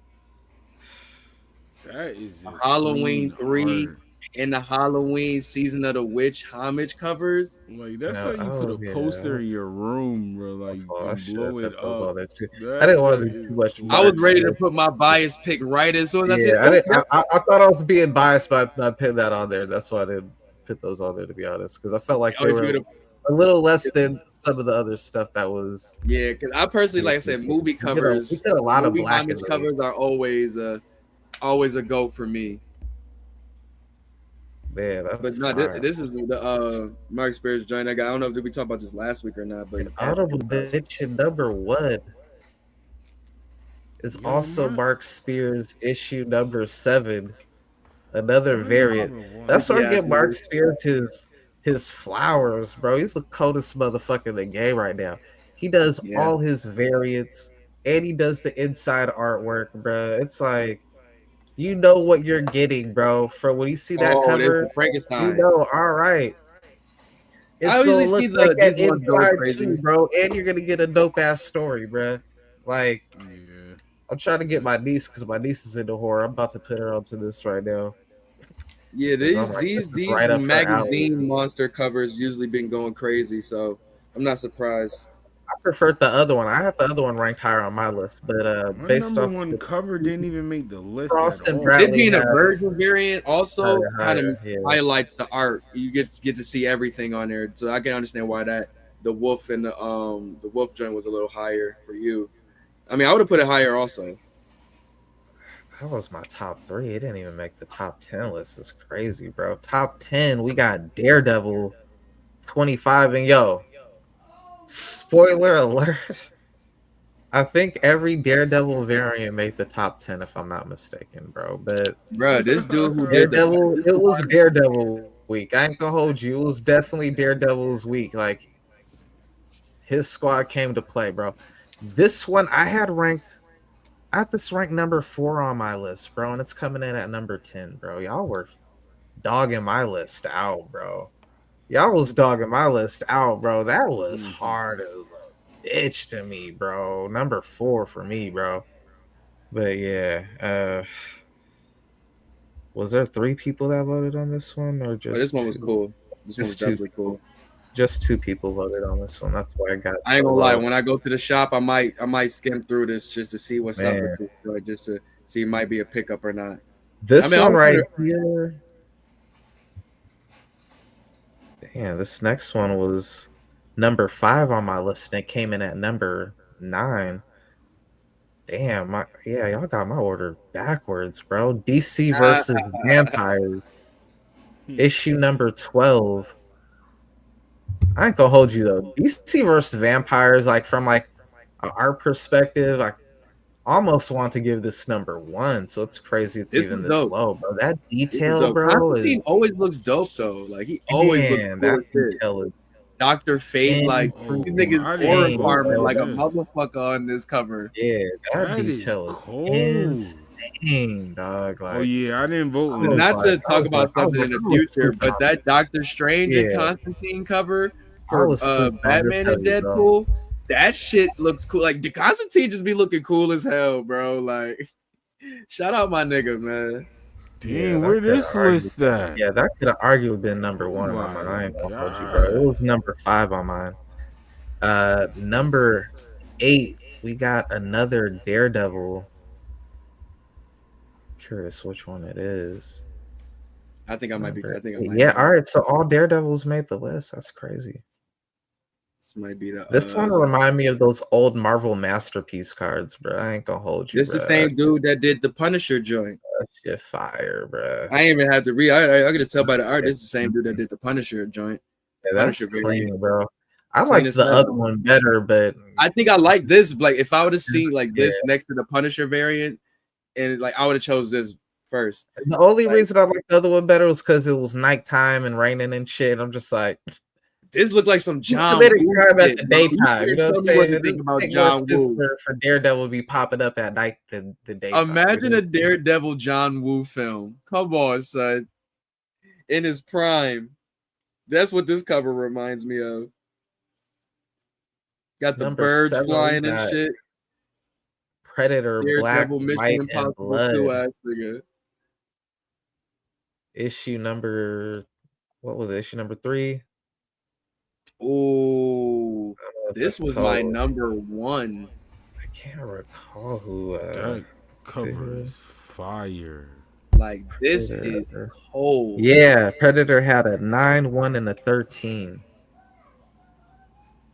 That is just Halloween clean 3 art. and the Halloween Season of the Witch homage covers. Like that's No, how you put a poster in your room, bro. Like I and should blow have it put those all up. there too. That I didn't want to shit do is too much. I was dope. ready to put my bias pick right as soon as I said, Yeah, I thought I was being biased by putting that on there. That's why I didn't put those on there, to be honest, because I felt like they were a little less than some of the other stuff that was. Yeah, because I personally, like I said, movie covers. We did a lot of movie black homage and covers are always a go for me. Man, that's But no, fire. this is the Mark Spears joint I got. I don't know if did we talk about this last week or not, but Honorable mention number 1 is also Mark Spears issue number 7, another variant. That's where I get Mark Spears his flowers, bro. He's the coldest motherfucker in the game right now. He does Yeah. all his variants, and he does the inside artwork, bro. It's like you know what you're getting, bro. For when you see that Oh, there's cover, the you Frankenstein. know, all right, I it's usually gonna see look like that these ones go inside too, crazy. bro. And you're gonna get a dope ass story, bro. Like Yeah. I'm trying to get my niece because my niece is into horror. I'm about to put her onto this right now Yeah, because I'm these like, this these is these right up her alley. magazine monster covers usually been going crazy, so I'm not surprised. I preferred the other one. I have the other one ranked higher on my list, but My based number off one the cover didn't even make the list at Frost and all. It Bradley being a had Virgil variant also kind of higher, yeah. highlights the art. You get to see everything on there, so I can understand why that the wolf and the wolf joint was a little higher for you. I mean, I would have put it higher also. That was my top 3. It didn't even make the top 10 list. It's crazy, bro. Top 10, we got Daredevil 25, and yo, spoiler alert. I think every Daredevil variant made the top 10, if I'm not mistaken, bro. But Bro, this dude who did Daredevil, the it was Daredevil week. I ain't gonna hold you. It was definitely Daredevil's week. Like his squad came to play, bro. This one I had ranked number 4 on my list, bro, and it's coming in at number 10, bro. Y'all were dogging my list out, bro. Y'all was dogging my list out, bro. That was hard as a bitch to me, bro. Number 4 for me, bro. But yeah, was there 3 people that voted on this one, or just this one was 2? cool. This one was Just 2. definitely cool. Just 2 people voted on this one. That's why I got. I ain't so gonna lie. low. When I go to the shop, I might skim through this just to see what's up Man. with this, joint, just to see it might be a pickup or not. This I mean, one right I'm- here. Damn, this next one was number 5 on my list, and it came in at number 9. Damn, y'all got my order backwards, bro. DC versus Vampires, issue number 12. I ain't gonna hold you though. DC versus Vampires, like from like our perspective, I almost want to give this number 1. So it's crazy it's This even was this dope. low, bro. That This was detail, dope. bro, Constantine is always looks dope though. Like he always looks man, cool that as shit. detail is Dr. Fate, like Oh, you niggas I horror didn't vote farming on like a this. motherfucker on this cover. yeah, that That is detail is cold. insane, dog. Like, Oh yeah, I didn't vote on was this. Not like- to I talk was about like- I was something in like- the I was future, super but that Doctor Strange and Yeah. Constantine cover I for was super on Batman this and heavy, bro. Deadpool, that shit looks cool. Like the Constantine just be looking cool as hell, bro. Like, shout out my nigga, man. Dang, Yeah, that where coulda this argued- list at? Yeah, that could have arguably been number 1 on my mine. I ain't gonna hold you, bro. It God. was number 5 on mine. Number 8, we got another Daredevil. Curious which one it is. I think I might be. I think I might. Yeah, all right. So all Daredevils made the list. That's crazy. This might be the. This one remind me of those old Marvel Masterpiece cards, bro. I ain't gonna hold you. This the same dude that did the Punisher joint. That shit fire, bro. I ain't even have to read. I could tell by the art. This is the same dude that did the Punisher joint. Yeah, that's Punisher clean, variant. bro. I Clean like as the hell. other one better, but I think I like this. Like if I would have seen like this next to the Punisher variant, and like I would have chose this first. the only Like- reason I like the other one better was because it was nighttime and raining and shit. I'm just like, This looked like some John committed Woo crime at shit, the bro. daytime. You know what I'm Tell me saying? to think about It John makes sense Woo. for Daredevil to be popping up at night the daytime. Imagine you a know? Daredevil John Woo film. Come on, son. In his prime. That's what this cover reminds me of. Got the Number birds 7, flying we and got shit. Predator, Black, Daredevil Mission White, and Impossible Blood. 2 ass nigga. Issue number, what was it? Issue number 3. Oh, I don't know if this that's was my total. number 1. I can't recall who. That cover is fire. Like this is cold. Yeah, Predator had a 9, 1, and a 13.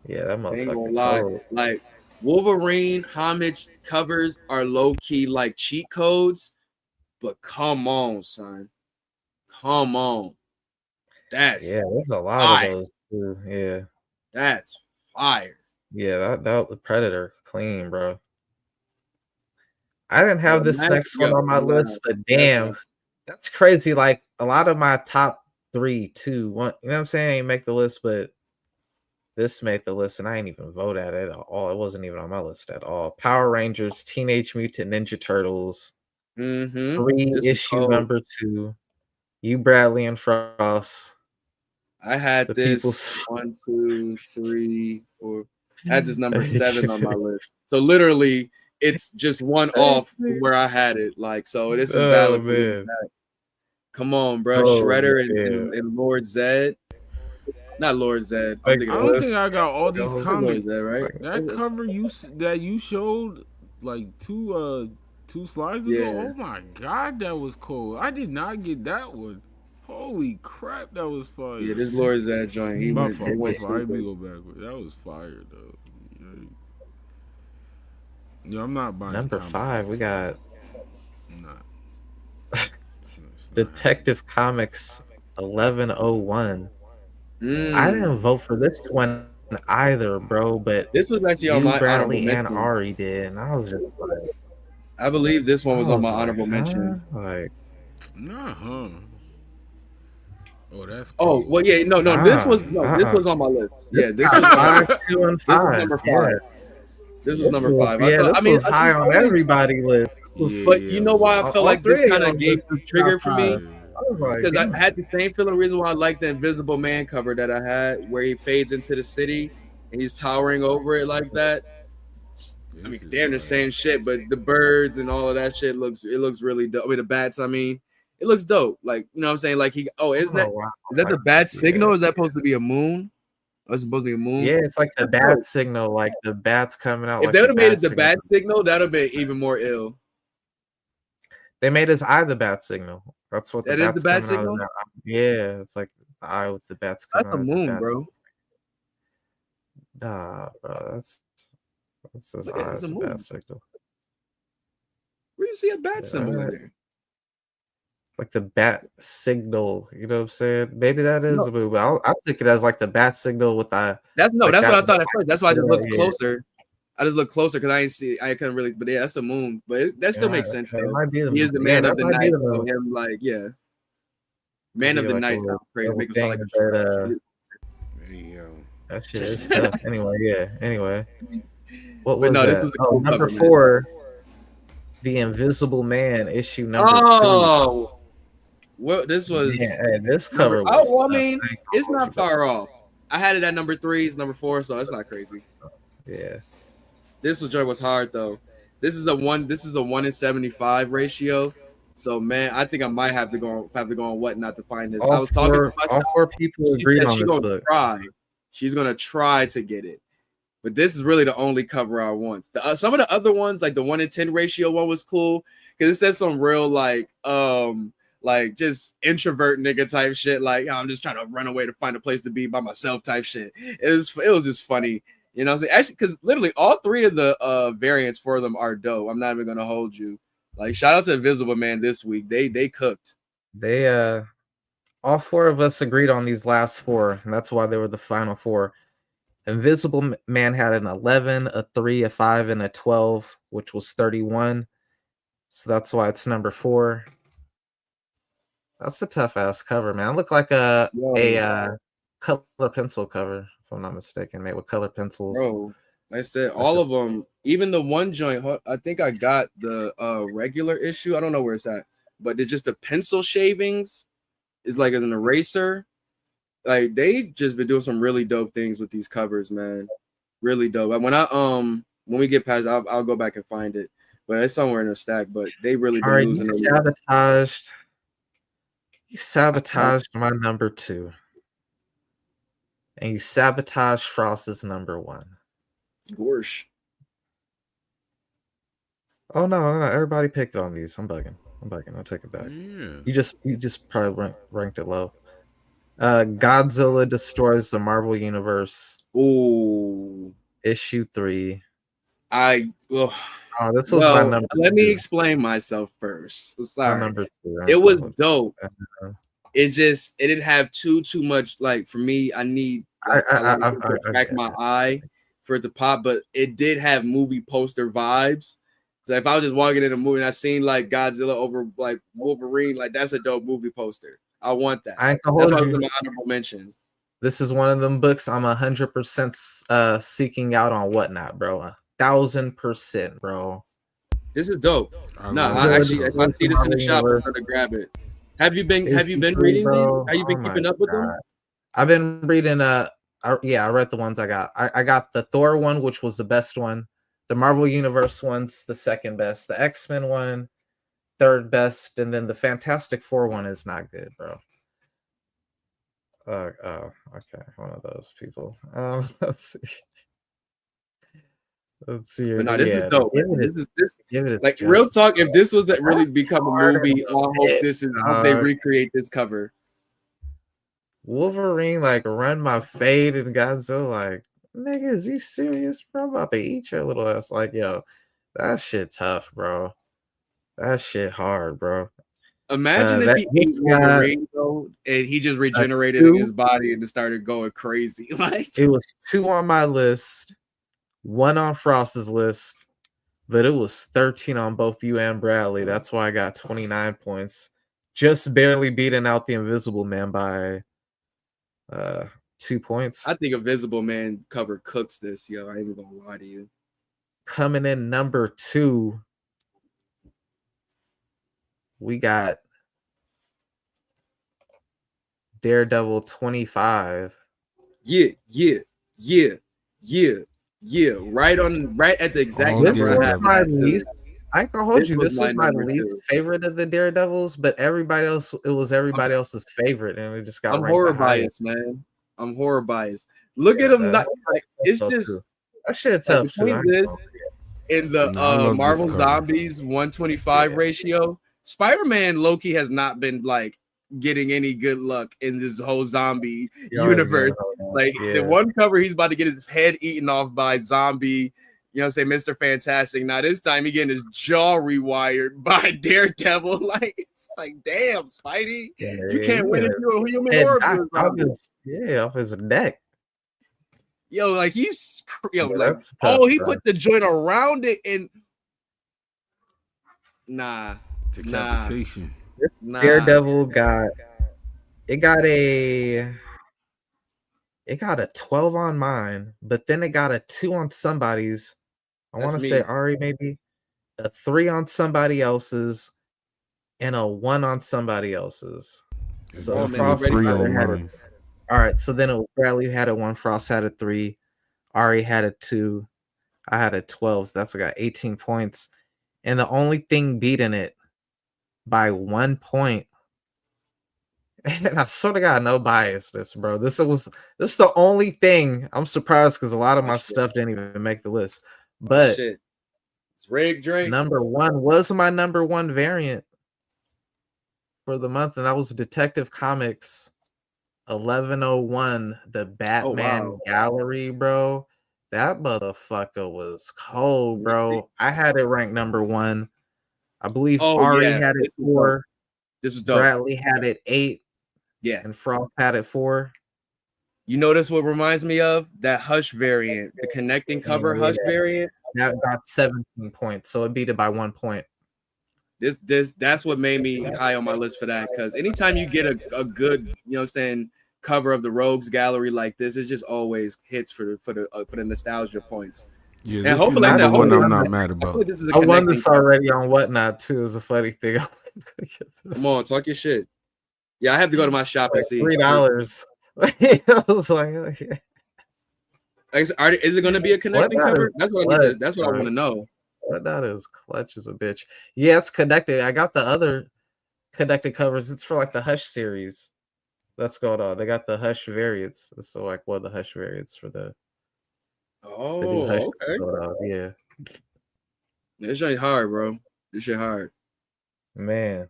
Yeah, that Ain't gonna motherfucker lie. cold. Like Wolverine homage covers are low key like cheat codes, but come on, son. Come on. That's Yeah, there's a lot fire. of those too. Yeah, That's fire. yeah, that the Predator clean, bro. I didn't have this Imagine- next one on my wow. list, but damn, that's crazy. Like a lot of my top 3, 2, 1, you know what I'm saying, ain't make the list, but This made the list, and I didn't even vote at it at all. It wasn't even on my list at all. Power Rangers, Teenage Mutant Ninja Turtles, This was issue cold. number 2. You, Bradley, and Frost. I had The this people's 1, 2, 3, 4. I had this number 7 on my list. So literally, it's just one off from where I had it. Like, so this is valid. Man. Come on, bro. Oh, Shredder man. and Lord Zed. Not Lord Zed. I don't think I got all these Lord comments. Zed, right? That cover that you showed like two slides ago. Yeah. Oh my god, that was cool. I did not get that one. Holy crap, that was fire. Yeah, this Lord Zed joint. He My went, fault. they My went fault. Let me stupid. go backward. That was fire though. Yeah, I'm not buying Number comic 5, books. we got I'm not. Detective Comics 1101. Mm. I didn't vote for this one either, bro, but This was actually on you, my honorable Bradley, and mention. Ari did, and I was just like, I believe this one was I on my like, honorable mention. Like, Nah. Oh, that's Oh, cool. well, yeah, no, this was on my list. Yeah, this was 5, 2, and 5. This was number 5. Yeah. This was number 5. Yeah, this was high on everybody's list. But you know why I felt All like this three kind of of them gave were the trigger for me? Yeah. I was like, Because I had the same feeling reason why I like the Invisible Man cover that I had, where he fades into the city and he's towering over it like that. I mean, damn the same shit, but the birds and all of that shit looks really dope. I mean, the bats. I mean, it looks dope. Like, you know what I'm saying? Like is that the bad signal? Is that supposed to be a moon? Oh, it's supposed to be a moon. Yeah, it's like the bat signal, like the bats coming out. If like they would have made it the signal. bat signal, that'd have been even more ill. They made his eye the bat signal. That's what that is the bat signal. Yeah, it's like the eye with the bats coming That's a moon, bro. Signal. Nah, bro, that's his eye as a bat signal. Where you see a bat symbol in there? Like the bat signal, you know what I'm saying? Maybe that is a movie. I'll take it as like the bat signal with the. That's what I thought at first. That's why I just looked closer. I just looked closer because I couldn't really. But yeah, that's the moon. But that still makes sense though. He is the man of the night. So him, like, yeah, man of the night sounds crazy. Make him sound like a. That shit is tough. Anyway. What was no, that? this was cool number cover, 4. The Invisible Man, issue number 2. Oh, well, this was. Yeah, this cover. I mean, it's not far off. I had it at number 3, it's number 4, so it's not crazy. Yeah. This was hard though. This is a 1 in 75 ratio. So man, I think I might have to go on Whatnot to find this. I was talking to all 4 people agreed on this book. She's gonna try to get it, but this is really the only cover I want. Some of the other ones, like the 1 in 10 ratio one, was cool because it says some real like just introvert nigga type shit. Like, I'm just trying to run away to find a place to be by myself type shit. It was just funny. You know what I'm saying? Actually, because literally all 3 of the variants for them are dope. I'm not even gonna hold you. Like, shout out to Invisible Man this week. They cooked. They all 4 of us agreed on these last 4, and that's why they were the final 4. Invisible Man had an 11, a 3, a 5, and a 12, which was 31. So that's why it's number 4. That's a tough ass cover, man. It looked like a color pencil cover, if I'm not mistaken, made with color pencils. Bro, I said all of them, even the one joint. I think I got the regular issue. I don't know where it's at, but it's just the pencil shavings. It's like an eraser. Like, they just been doing some really dope things with these covers, man. Really dope. When we get past, I'll go back and find it, but it's somewhere in the stack. But they really been losing. You sabotaged my number 2. And you sabotaged Frost's number 1. Gorsh. Oh no! Everybody picked on these. I'm bugging. I'll take it back. Yeah. You just probably ranked it low. Godzilla Destroys the Marvel Universe. Ooh. Issue 3. This was my number 2. Let me explain myself first. Sorry. Number 2. It was dope. It didn't have too much. Like, for me, I need to crack my eye for it to pop, but it did have movie poster vibes. So if I was just walking in a movie and I seen like Godzilla over like Wolverine, like, that's a dope movie poster. I want that. I ain't gonna That's hold why it you. was my honorable mention. This is one of them books I'm 100% seeking out on Whatnot, bro. 1,000%, bro. This is dope. No, love I it. actually, if I see this in the shop, I'm gonna grab it. Have you been reading these? Have you been keeping up with them? I've been reading I read the ones I got. I got the Thor one, which was the best one. The Marvel Universe one's the second best. The X-Men one, third best, and then the Fantastic Four one is not good, bro. Oh, okay, one of those people. Let's see. Let's see. But no, this is dope. This like just real talk. If this was that really become a movie, I hope this is. I hope they recreate this cover. Wolverine like run my fade and Godzilla like, nigga, is you serious, bro? I'm about to eat your little ass. Like, yo, that shit tough, bro. That shit hard, bro. Imagine if he ate Wolverine though, and he just regenerated in his body and just started going crazy. Like it was 2 on my list, 1 on Frost's list, but it was 13 on both you and Bradley. That's why I got 29 points. Just barely beating out the Invisible Man by 2 points. I think Invisible Man cover cooks this, yo. I ain't even gonna lie to you. Coming in number 2, we got Daredevil 25. Yeah. Right at the exact number I have. I ain't gonna hold you. This was my least favorite of the Daredevils, but everybody else, it was everybody else's favorite, and we just got. I'm horror biased, man. I'm horror biased. Look at him. It's just that shit tough. Between this and the Marvel Zombies 125 ratio, Spider-Man Loki has not been like getting any good luck in this whole zombie universe. The one cover, he's about to get his head eaten off by zombie. You know what I'm saying, Mr. Fantastic. Now this time he getting his jaw rewired by Daredevil. Like it's like, damn, Spidey, you can't win if you're a human horror. Off his neck. Yo, like he's tough, he put the joint around it and decapitation. Daredevil got a 12 on mine, but then it got a 2 on somebody's. I want to say Ari, maybe a 3 on somebody else's, and a 1 on somebody else's. So Frost 3 on mine. All right, so then it was Bradley who had a 1, Frost had a 3, Ari had a 2, I had a 12. So that's what got 18 points, and the only thing beating it by 1 point. And I sort of got no bias, bro. This is the only thing I'm surprised because a lot of my stuff didn't even make the list. But it's rigged drink. Number 1 was my number 1 variant for the month, and that was Detective Comics 1101, the Batman Gallery, bro. That motherfucker was cold, bro. I had it ranked number 1. I believe Ari had it 4. This was dope. Bradley had it 8. Yeah. And Frost had it 4. You notice what reminds me of? That Hush variant, the connecting cover Hush variant. That got 17 points, so it beat it by 1 point. That's what made me high on my list for that, because anytime you get a good, you know what I'm saying, cover of the Rogues Gallery like this, it just always hits for the nostalgia points. Yeah, this is the one I'm not mad about. I won this already on Whatnot too. Is a funny thing. Come on, talk your shit. Yeah, I have to go to my shop and see. $3. I was like, is it going to be a connecting cover? That's what I want to know. That is clutch as a bitch. Yeah, it's connected. I got the other connected covers. It's for like the Hush series that's going on. They got the Hush variants. So like one of the Hush variants for the okay. Yeah. This shit hard, bro. This shit hard. Man.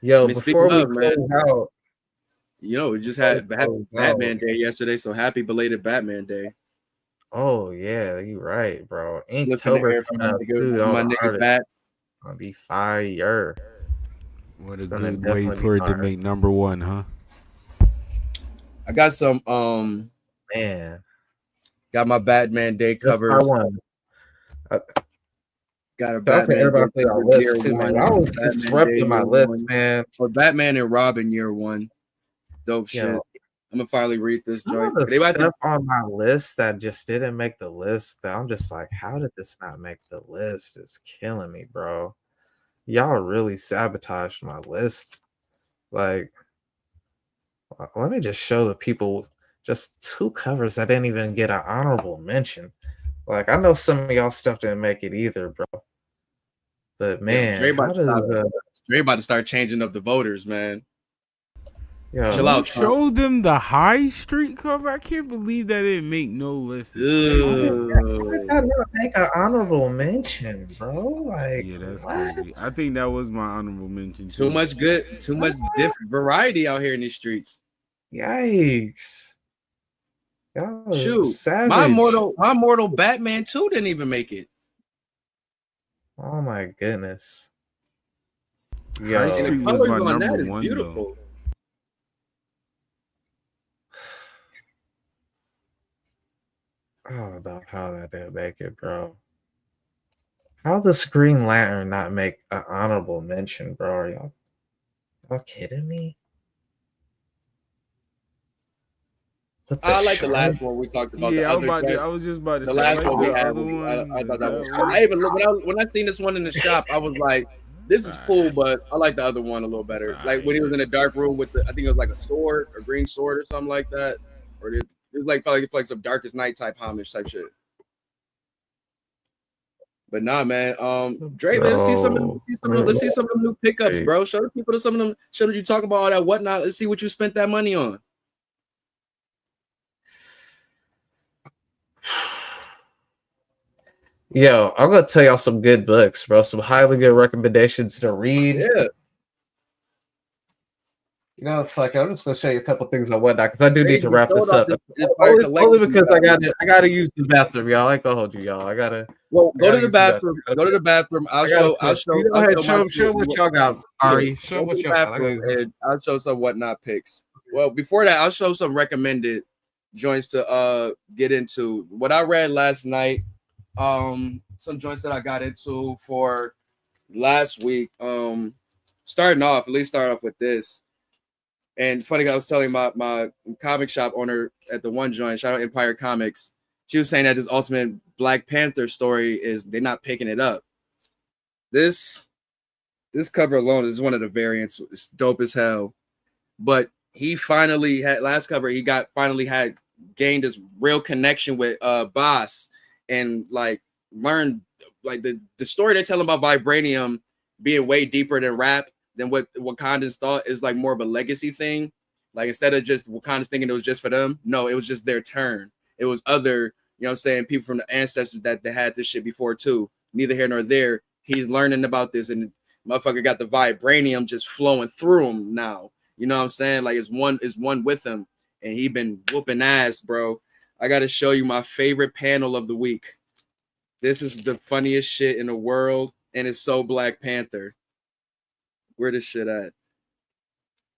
Yo, before we close out, we just had Batman Day yesterday, so happy belated Batman Day. Oh yeah, you're right, bro. Inktober coming up too. My nigga Bats. Gonna be fire. What a good way for it to make number 1, huh? I got some man. Got my Batman Day covers. Got a Batman list too, man. I was disrupting my list, man. For Batman and Robin year 1. Dope shit. I'm gonna finally read this Some joint. of the They about to, stuff on my list that just didn't make the list, that I'm just like, how did this not make the list? It's killing me, bro. Y'all really sabotaged my list. Like, let me just show the people just 2 covers that didn't even get an honorable mention. Like, I know some of y'all stuff didn't make it either, bro. But man, Dre how does Dre about to start changing up the voters, man. yo, Chill You out, Trump. showed them the High Street cover. I can't believe that didn't make no list. how did that not make an honorable mention, bro? Like, Yeah, that's what? crazy. I think that was my honorable mention Too much different variety out here in these streets. Yikes. Y'all Shoot, savage. my mortal Batman 2 didn't even make it. Oh my goodness. High Yo, Street The was colors my on that number is one beautiful. though. I don't know how that didn't make it, bro. How does Green Lantern not make an honorable mention, bro? Are y'all kidding me? With I like the shark? last one we talked about. Yeah, the I was just about to the say I last like one we the had. other one. I thought that was. one. I even look when I seen this one in the shop. I was like, "This is cool," but I like the other one a little better. Like when he was in a dark room with I think it was like a sword, a green sword or something like that, or it was like probably like some Darkest Night type homage type shit. But nah, man. Dre, man, let's see some of them new pickups, bro. Show the people some of them. Show them you talking about all that whatnot. Let's see what you spent that money on. Yo, I'm gonna tell y'all some good books, bro. Some highly good recommendations to read. Yeah. You know, it's like I'm just gonna show you a couple things on whatnot because I do need to wrap this up. Only because I gotta use the bathroom, y'all. I ain't gonna hold you, y'all. I gotta. Well, I go gotta to the use the bathroom. bathroom. Go to the bathroom. I'll Go show. ahead, my show what y'all got, Ari. Show Go what to the y'all got. bathroom and I'll show some whatnot picks. Well, before that, I'll show some recommended joints to get into. What I read last night, some joints that I got into for last week. Start off with this. And funny, I was telling my comic shop owner at the one joint, shout out Empire Comics. She was saying that this Ultimate Black Panther story is they're not picking it up. This cover alone is one of the variants. It's dope as hell. But he finally had last cover. He finally had gained this real connection with Boss and like learned like the story they're telling about Vibranium being way deeper than rap than what Wakandans thought is like more of a legacy thing. Like instead of just Wakandans thinking it was just for them, no, it was just their turn. It was other, you know what I'm saying, people from the ancestors that they had this shit before too. Neither here nor there. He's learning about this and motherfucker got the vibranium just flowing through him now. You know what I'm saying? Like it's one with him. And he been whooping ass, bro. I gotta show you my favorite panel of the week. This is the funniest shit in the world, and it's so Black Panther. Where this shit at?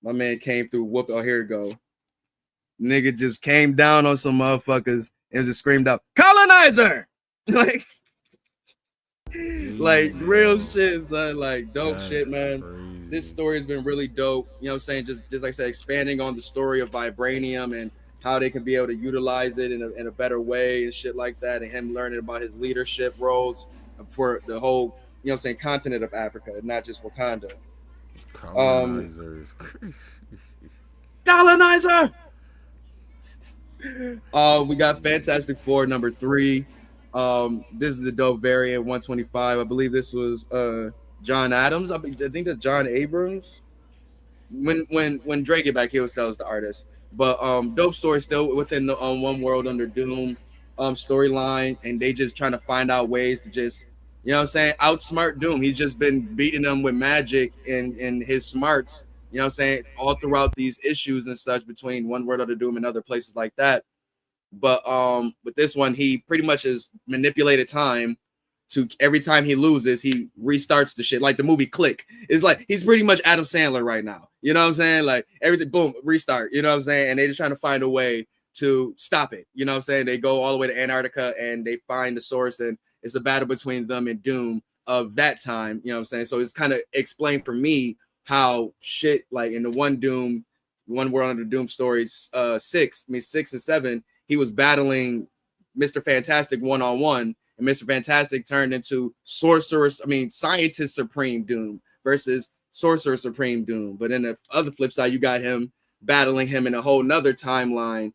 My man came through. Whoop! Oh, here we go. Nigga just came down on some motherfuckers and just screamed out, "Colonizer!" like real shit, son. Like dope shit, man. Crazy. This story has been really dope. You know what I'm saying? Just like I said, expanding on the story of Vibranium and how they can be able to utilize it in a better way and shit like that, and him learning about his leadership roles for the whole, you know what I'm saying, continent of Africa, not just Wakanda. Colonizer is crazy. Colonizer! We got Fantastic Four number 3. This is a dope variant, 125. I believe this was John Adams. I think that's John Abrams. When Dre get back, he'll sell as the artist. But dope story still within the One World Under Doom storyline, and they just trying to find out ways to just, you know what I'm saying, outsmart Doom. He's just been beating them with magic and his smarts, you know what I'm saying, all throughout these issues and such between One World Under Doom and other places like that. But with this one, he pretty much has manipulated time to every time he loses, he restarts the shit. Like the movie Click. It's like he's pretty much Adam Sandler right now. You know what I'm saying? Like everything, boom, restart. You know what I'm saying? And they're just trying to find a way to stop it. You know what I'm saying? They go all the way to Antarctica and they find the source, and it's a battle between them and Doom of that time. You know what I'm saying? So it's kind of explained for me how shit like in the one Doom, One World Under Doom stories 6 and 7, he was battling Mr. Fantastic one-on-one, and Mr. Fantastic turned into Scientist Supreme Doom versus Sorcerer Supreme Doom. But in the other flip side, you got him battling him in a whole nother timeline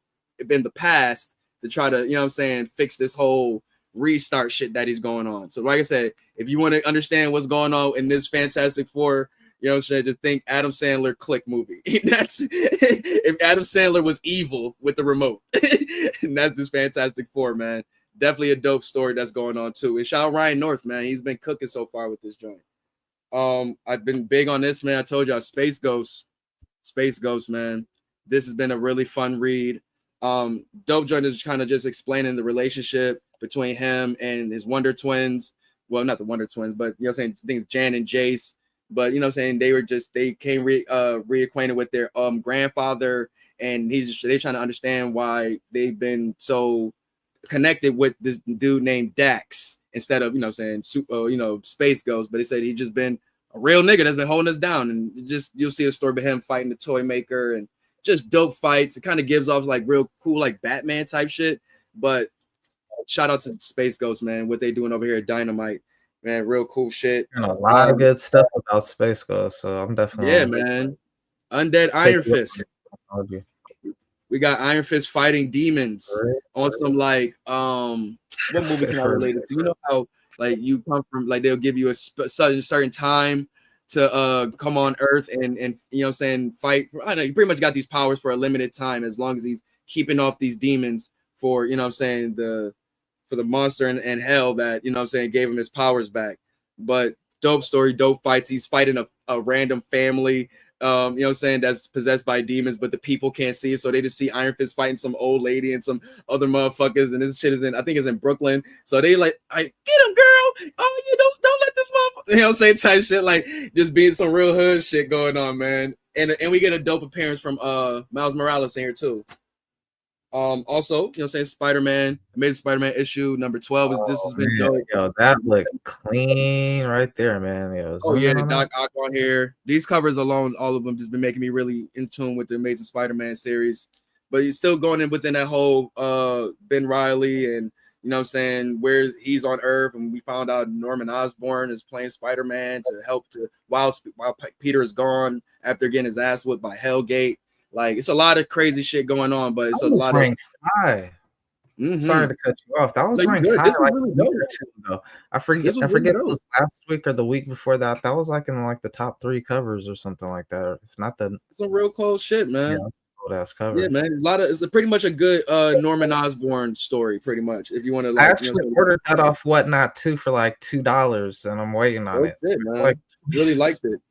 in the past to try to, you know what I'm saying, fix this whole restart shit that he's going on. So like I said, if you want to understand what's going on in this Fantastic Four, you know what I'm saying, just think Adam Sandler Click movie. That's if Adam Sandler was evil with the remote. And that's this Fantastic Four, man. Definitely a dope story that's going on too. And shout out Ryan North, man. He's been cooking so far with this joint. I've been big on this, man. I told y'all Space Ghost, man. This has been a really fun read. Dope joint is kind of just explaining the relationship between him and his Wonder Twins. Well, not the Wonder Twins, but you know what I'm saying, I think it's Jan and Jace. But you know what I'm saying, they came reacquainted with their grandfather, and they're trying to understand why they've been so connected with this dude named Dax instead of, you know what I'm saying, Space Ghost. But they said he just been a real nigga that's been holding us down, and just you'll see a story about him fighting the toy maker and just dope fights. It kind of gives off like real cool like Batman type shit. But shout out to Space Ghost, man, what they doing over here at Dynamite, man, real cool shit. And a lot of good stuff about Space Ghost, so I'm definitely man. Undead Iron Fist. We got Iron Fist fighting demons on some like what movie can I relate it to? You know how like you come from, like they'll give you a certain time to come on Earth and you know what I'm saying, fight. I know you pretty much got these powers for a limited time as long as he's keeping off these demons for, you know what I'm saying, for the monster and hell that, you know what I'm saying, gave him his powers back. But dope story, dope fights. He's fighting a random family, you know what I'm saying, that's possessed by demons, but the people can't see it, so they just see Iron Fist fighting some old lady and some other motherfuckers, and this shit is I think it's in Brooklyn. So they like, get him, girl. Oh, you don't let this motherfucker, you know what I'm saying, type shit, like just being some real hood shit going on, man. And we get a dope appearance from Miles Morales in here too. Also, you know what I'm saying, Spider-Man, Amazing Spider-Man issue number 12 this has been dope. Yo, that look clean right there, man. Yo, the Doc Ock on here. These covers alone, all of them just been making me really in tune with the Amazing Spider-Man series. But he's still going in within that whole Ben Reilly and, you know what I'm saying, where he's on Earth, and we found out Norman Osborn is playing Spider-Man to help while Peter is gone after getting his ass whipped by Hellgate. Like, it's a lot of crazy shit going on, but it's a lot of high. Sorry to cut you off. That was ranked high like really a week or two ago. I forget if it was last week or the week before that. That was like in like the top 3 covers or something like that. If not some real cold shit, man. Yeah, cold ass cover. Yeah, man. It's pretty much a good Norman Osborn story, pretty much. If you want to, like, I actually ordered that off Whatnot too for like $2, and I'm waiting on it. Shit, man. Like, really liked it.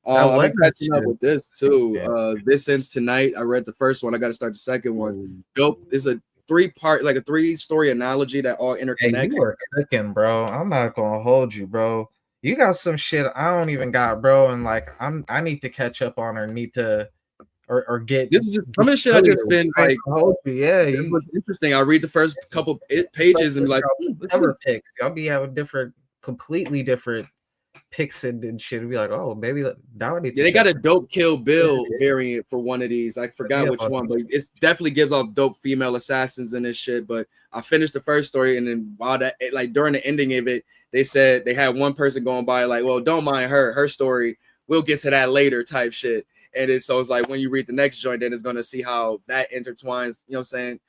I've been catching up with this too. This ends tonight. I read the first one. I got to start the second one. Dope. It's a 3-part, like a 3-story analogy that all interconnects. Hey, you are cooking, bro. I'm not gonna hold you, bro. You got some shit I don't even got, bro. And like I need to catch up on or need to or get. This is just some of the shit I just been like. Yeah, this was interesting. I read the first couple pages and be like, cover picks. I'll be having completely different picks and shit. Be like, oh, maybe that would be. Yeah, they got a dope Kill Bill variant for one of these. I forgot which one, but it definitely gives off dope female assassins in this shit. But I finished the first story, and then while that, like during the ending of it, they said they had one person going by like, well, don't mind her story. We'll get to that later, type shit. And so it's like when you read the next joint, then it's gonna see how that intertwines. You know what I'm saying?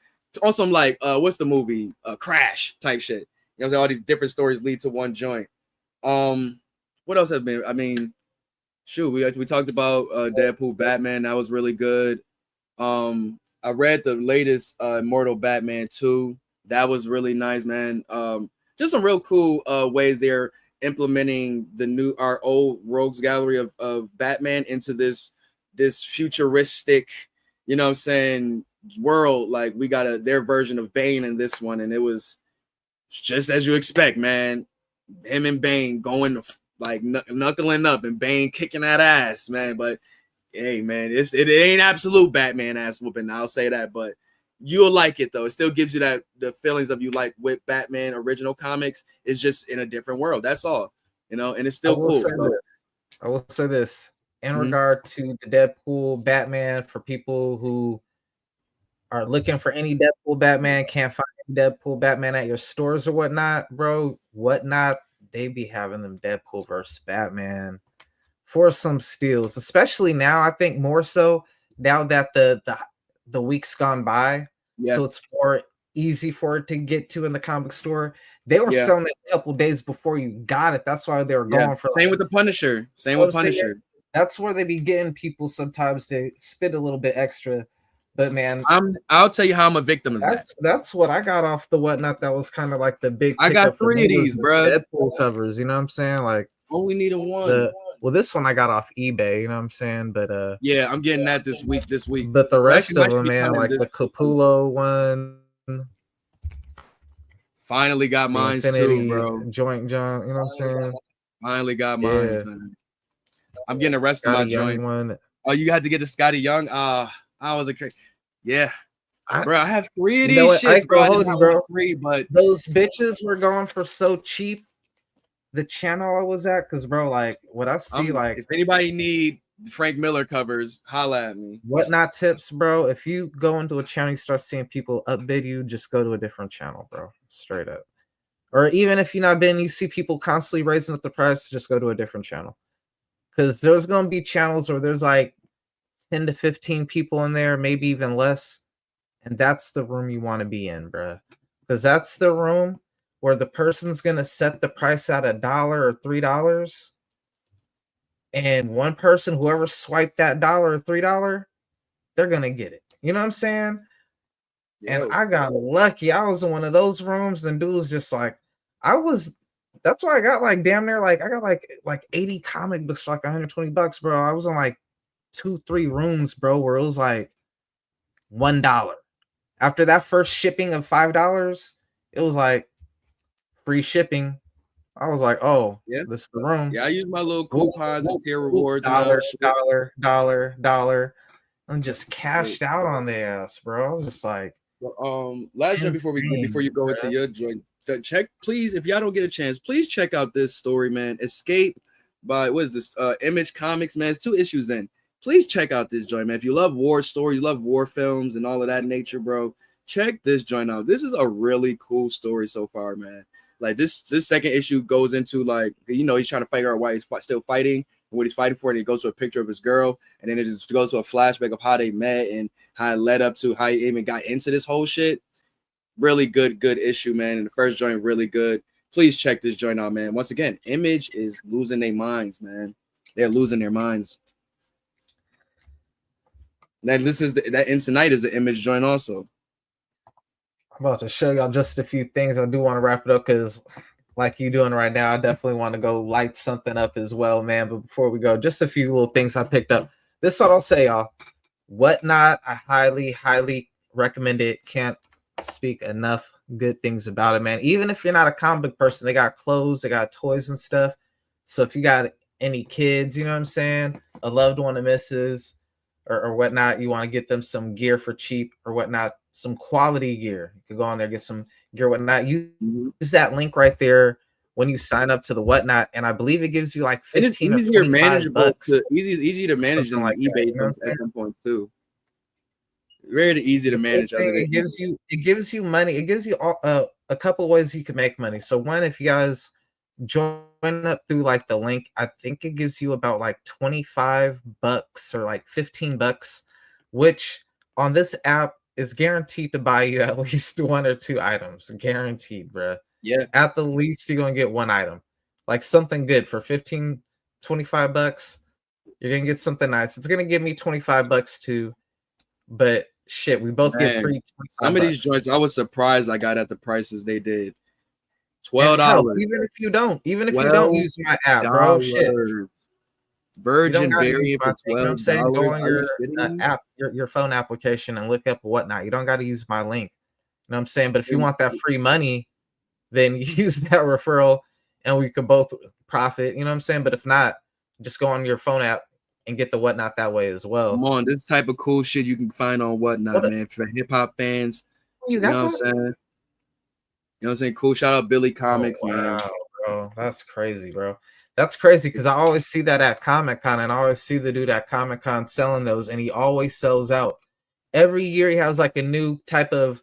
On some like what's the movie? Crash type shit. You know what I'm saying? All these different stories lead to one joint. What else has been? I mean, shoot, we talked about Deadpool, Batman. That was really good. I read the latest Immortal Batman 2. That was really nice, man. Just some real cool ways they're implementing our old rogues gallery of Batman into this futuristic, you know what I'm saying, world. Like, we got their version of Bane in this one, and it was just as you expect, man. Him and Bane going like knuckling up and Bane kicking that ass, man. But hey, man, it ain't absolute Batman ass whooping. I'll say that, but you'll like it though. It still gives you the feelings of you like with Batman original comics. It's just in a different world. That's all, you know. And it's still cool. I will say this: in regard to the Deadpool Batman, for people who are looking for any Deadpool Batman, can't find any Deadpool Batman at your stores or whatnot, bro, whatnot, they be having them Deadpool versus Batman for some steals, especially now. I think more so now that the week's gone by, so it's more easy for it to get to in the comic store. They were selling it a couple days before you got it. That's why they were going for. Same with the Punisher. Same with Punisher. That's where they be getting people. Sometimes they spit a little bit extra. But man, I'll tell you how I'm a victim of that. That's what I got off the whatnot. That was kind of like the big. I got 3 of these, bro. Deadpool covers. You know what I'm saying? Like only need a 1. Well, this one I got off eBay. You know what I'm saying? But yeah, I'm getting that this week. But the rest of them, man, like the Capullo one. Finally got mine too, bro. Joint, you know what I'm saying? Finally got mine, man. I'm getting the rest of my joint. One. Oh, you had to get the Scotty Young? I was a crazy. Yeah. Bro, I have 3 of these shits, bro. 3, but those bitches were going for so cheap. The channel I was at, because bro, like what I see, like if anybody need Frank Miller covers, holla at me. Whatnot tips, bro. If you go into a channel, you start seeing people upbid you, just go to a different channel, bro. Straight up. Or even if you're not been, you see people constantly raising up the price, just go to a different channel. Because there's gonna be channels where there's like 10 to 15 people in there, maybe even less. And that's the room you want to be in, bro. Because that's the room where the person's gonna set the price at $1 or $3. And one person, whoever swiped that $1 or $3, they're gonna get it. You know what I'm saying? Yo. And I got lucky. I was in one of those rooms, and dude was just like, that's why I got like damn near like I got like 80 comic books for like $120, bro. I was in like 2-3 rooms, bro, where it was like $1. After that first shipping of $5, it was like free shipping. I was like, oh, yeah, this is the room. Yeah, I use my little coupons and tier rewards. $1, and just cashed out on the ass, bro. I was just like, last joint before you go into your joint, check, please, if y'all don't get a chance, please check out this story, man. Escape by what is this? Image Comics, man. It's 2 issues in. Please check out this joint, man. If you love war story, you love war films and all of that nature, bro, check this joint out. This is a really cool story so far, man. Like this second issue goes into like, you know, he's trying to figure out why he's still fighting and what he's fighting for. And he goes to a picture of his girl, and then it just goes to a flashback of how they met and how it led up to how he even got into this whole shit. Really good issue, man. And the first joint, really good. Please check this joint out, man. Once again, Image is losing their minds, man. They're losing their minds. Now, this is that Instant Night is an Image joint also. I'm about to show y'all just a few things. I do want to wrap it up because, like you doing right now, I definitely want to go light something up as well, man. But before we go, just a few little things I picked up. This is what I'll say, y'all. Whatnot, I highly recommend it. Can't speak enough good things about it, man. Even if you're not a comic book person, they got clothes, they got toys and stuff. So if you got any kids, you know what I'm saying, a loved one that misses or whatnot, you want to get them some gear for cheap or whatnot, some quality gear. You could go on there, get some gear, whatnot. Use that link right there when you sign up to the Whatnot, and I believe it gives you like 15 it's easier manageable easy to manage than like eBay at some point too. Very easy to manage. It gives you money. It gives you a couple ways you can make money. So one, if you guys join up through like the link, I think it gives you about like $25 or like $15, which on this app is guaranteed to buy you at least 1 or 2 items. Guaranteed, bro. Yeah. At the least, you're gonna get 1 item. Like something good for $15, $25. You're gonna get something nice. It's gonna give me $25 too. But shit, we both get free. Some of these joints, I was surprised I got at the prices they did. $12. Even if you don't use my app, bro. Shit. Virgin variant for $12. You know what I'm saying? Go on your app, your phone application, and look up Whatnot. You don't got to use my link. You know what I'm saying? But if you want that free money, then you use that referral, and we could both profit. You know what I'm saying? But if not, just go on your phone app and get the Whatnot that way as well. Come on, this type of cool shit you can find on Whatnot, man. For hip hop fans, you know what I'm saying? You know what I'm saying? Cool. Shout out Billy Comics, man. Bro. That's crazy, bro. That's crazy because I always see that at Comic-Con, and I always see the dude at Comic-Con selling those, and he always sells out. Every year he has like a new type of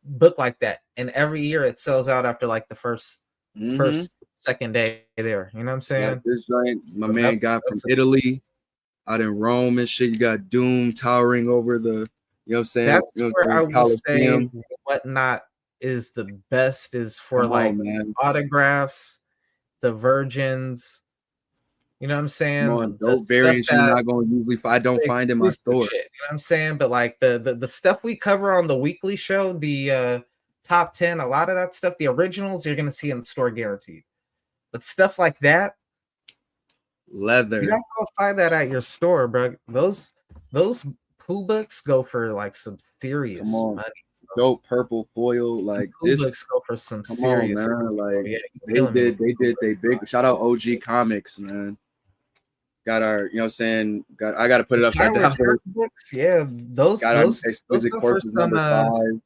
book like that, and every year it sells out after like the first second day there. You know what I'm saying? This giant my So man got from Italy, out in Rome and shit. You got Doom towering over the, you know what I'm saying? That's you know where I will say Coliseum. Whatnot is the best is for Come like on, man. autographs, the virgins. You know what I'm saying? Come on, The those stuff variants you're that not gonna usually I don't find in my exclusive store. shit, you know what I'm saying? But like the stuff we cover on the weekly show, the top 10, a lot of that stuff, the originals, you're gonna see in the store guaranteed. But stuff like that, Leather. you're not gonna find that at your store, bro. Those Pooh books go for like some serious Come on. money. Dope purple foil, like Pooh this. books go for some Come serious on, man. money, bro. Like Yeah, you're killing me. they big. Shout out OG Comics, man. Got our, you know what I'm saying? I gotta put it upside Tyler down. Kirk books, yeah, those Got our those Exquisite go for Corpses some number 5.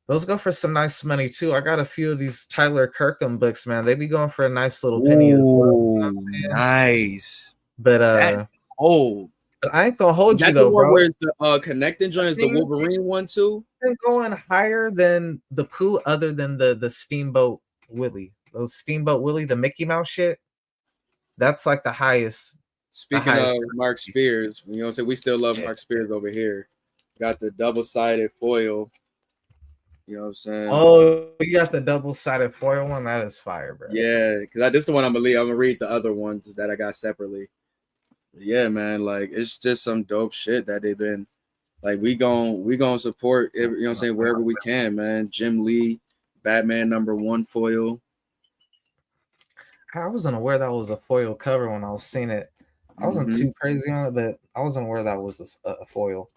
those go for some nice money too. I got a few of these Tyler Kirkham books, man. They be going for a nice little penny as well. You know what I'm saying? Nice. But That's old. but I ain't gonna hold you That's though, the one bro. where it's the connecting joint is the Thing- Wolverine one too. Been going higher than the Pooh, other than the Steamboat Willie. Those Steamboat Willie, the Mickey Mouse shit. That's like the highest. Speaking highest of Mark Spears, you know what I'm saying? We still love Mark Spears over here. Got the double-sided foil. You know what I'm saying? Oh, you got the double-sided foil one? That is fire, bro. Yeah, because this is the one I'm gonna read the other ones that I got separately. Yeah, man, like it's just some dope shit that they've been like we gon' support, you know what I'm saying, wherever we can, man. Jim Lee, Batman #1 foil. I wasn't aware that was a foil cover when I was seeing it. I wasn't too crazy on it, but I wasn't aware that was a foil.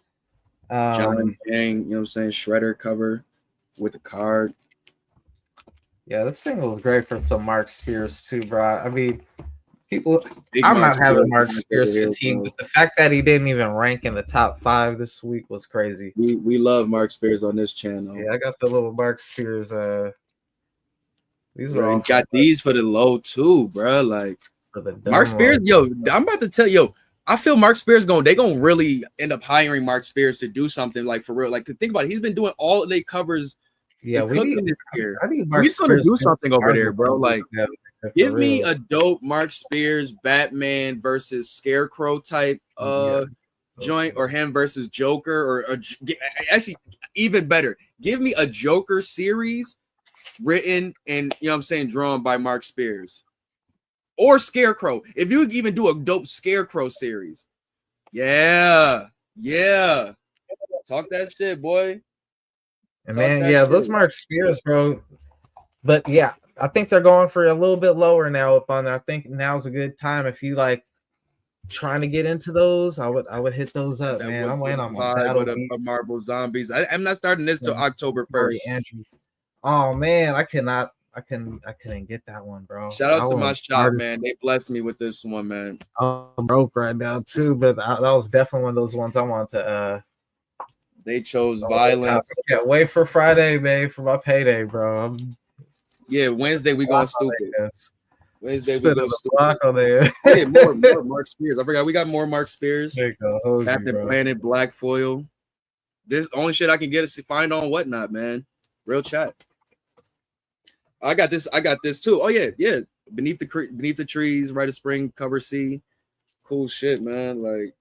John Gang, you know what I'm saying, Shredder cover with the card. Yeah, this thing was great for some Mark Spears too, bro. I mean, people, Big I'm Mark not having Spears Mark over Spears here, fatigue, bro. but the fact that he didn't even rank in the top 5 this week was crazy. We love Mark Spears on this channel. Yeah, I got the little Mark Spears. These are all got these for the low too, bro. Like for the Mark Spears, yo, I'm about to tell you, I feel Mark Spears they gonna really end up hiring Mark Spears to do something like for real. Like think about it, he's been doing all of the covers. Yeah, we need this year. I need Mark He's gonna Spears do something over there, bro. Like for give me real. a dope Mark Spears Batman versus Scarecrow type joint, or him versus Joker, or actually even better, give me a Joker series written and, you know what I'm saying, drawn by Mark Spears. Or Scarecrow. If you would even do a dope Scarecrow series. Yeah. Talk that shit, boy. And man, yeah, those Mark Spears, bro. But yeah, I think they're going for a little bit lower now up on there. I think now's a good time if you like trying to get into those. I would hit those up, man. I'm waiting on my Battle Beast. Marvel Zombies. I'm not starting this till October 1st. Andrews. Oh man, I couldn't get that one, bro. Shout out to my shop, man. They blessed me with this one, man. I'm broke right now too, but that was definitely one of those ones I wanted to. They chose violence. I can't wait for Friday, man, for my payday, bro. Yeah, Wednesday we going stupid. Wednesday we go block on there. Oh, yeah, more Mark Spears. I forgot we got more Mark Spears. Captain Planet Black foil. This only shit I can get is to find on Whatnot, man. Real chat. I got this too. Oh yeah. Beneath the trees, Rite of Spring, cover C. Cool shit, man. Like,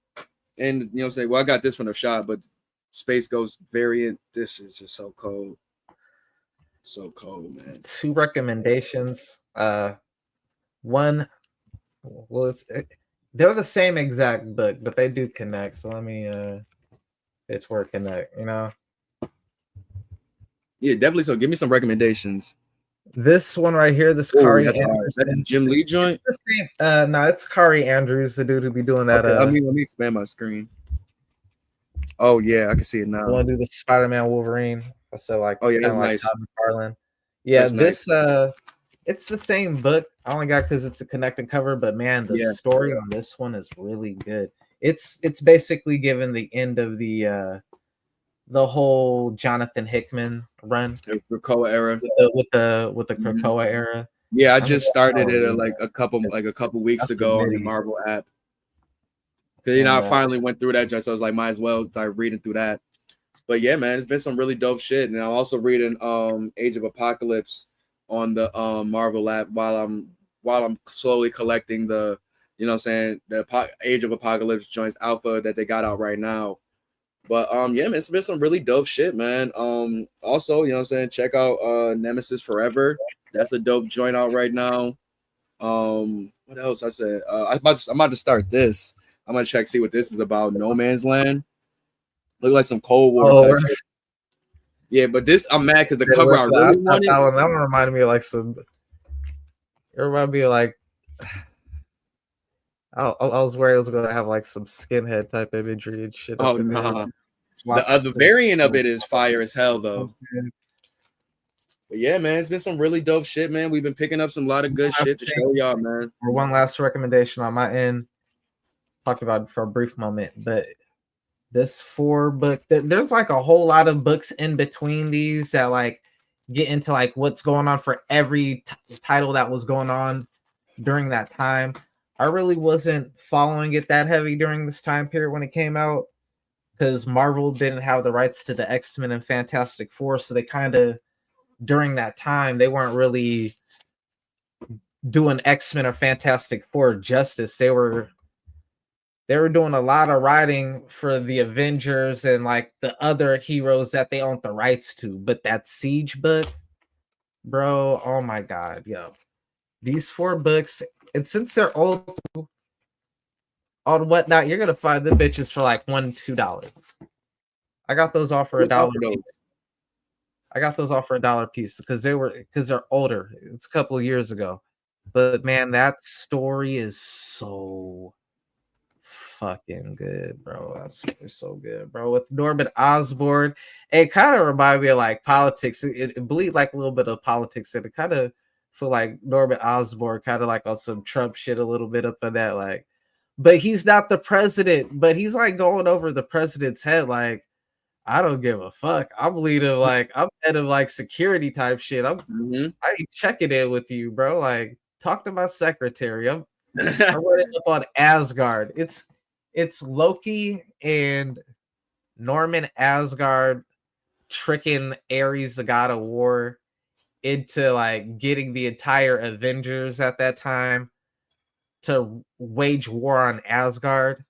and you know what I'm saying? Well, I got this from the shop, but Space Ghost variant. This is just so cold. So cold, man. 2 recommendations. One, well, they're the same exact book, but they do connect. So let me it's where connect, you know. Yeah, definitely. So give me some recommendations. This one right here, this Kari Andrews. Is that the Jim Lee joint? It's the same, no, it's Kari Andrews, the dude who be doing that. Okay, let me expand my screen. Oh yeah, I can see it now. I want to do the Spider-Man Wolverine. I said like, oh yeah, that's like nice. Todd McFarlane. Yeah, that's this nice. It's the same book. I only got because it's a connecting cover, but man, the story on this one is really good. It's basically given the end of the whole Jonathan Hickman run, the Krakoa era, with the Krakoa era. Yeah, I I'm just gonna- started it oh, like a couple weeks that's ago on the video. Marvel app. Because And, I finally went through that, so I was like, might as well start reading through that. But yeah, man, it's been some really dope shit. And I'm also reading Age of Apocalypse on the Marvel app while I'm slowly collecting the, you know what I'm saying, the Age of Apocalypse joints alpha that they got out right now. But yeah, man, it's been some really dope shit, man. Also, you know what I'm saying, check out Nemesis Forever. That's a dope joint out right now. What else? I said I'm about to start this. I'm gonna check see what this is about. No Man's Land. Look like some Cold War type shit. Yeah, but this I'm mad because the cover I really wanted. That one reminded me of like some. It reminded me of like. I was worried it was gonna have like some skinhead type imagery and shit. Oh nah. The other variant of it is fire as hell though. But yeah, man, it's been some really dope shit, man. We've been picking up some lot of good shit to show y'all, man. One last recommendation on my end. Talked about it for a brief moment, but this 4-book, there's like a whole lot of books in between these that like get into like what's going on for every title that was going on during that time. I really wasn't following it that heavy during this time period when it came out because Marvel didn't have the rights to the X-Men and Fantastic Four, so they kind of during that time they weren't really doing X-Men or Fantastic Four justice. They were doing a lot of writing for the Avengers and like the other heroes that they owned the rights to. But that Siege book, bro, oh my god, yo. These 4 books, and since they're old on whatnot, you're gonna find the bitches for like $1-2. I got those off for $1 piece. I got those off for $1 piece because they're older. It's a couple of years ago. But man, that story is so fucking good, bro. That's so good, bro. With Norman Osborn, it kind of reminded me of like politics. It bleed like a little bit of politics, and it kind of feel like Norman Osborn kind of like on some Trump shit a little bit up in that, like, but he's not the president, but he's like going over the president's head, like, I don't give a fuck. I'm leading like I'm head of like security type shit. I ain't checking in with you, bro. Like, talk to my secretary. I'm running up on Asgard. It's Loki and Norman Asgard tricking Ares, the god of war, into like getting the entire Avengers at that time to wage war on Asgard.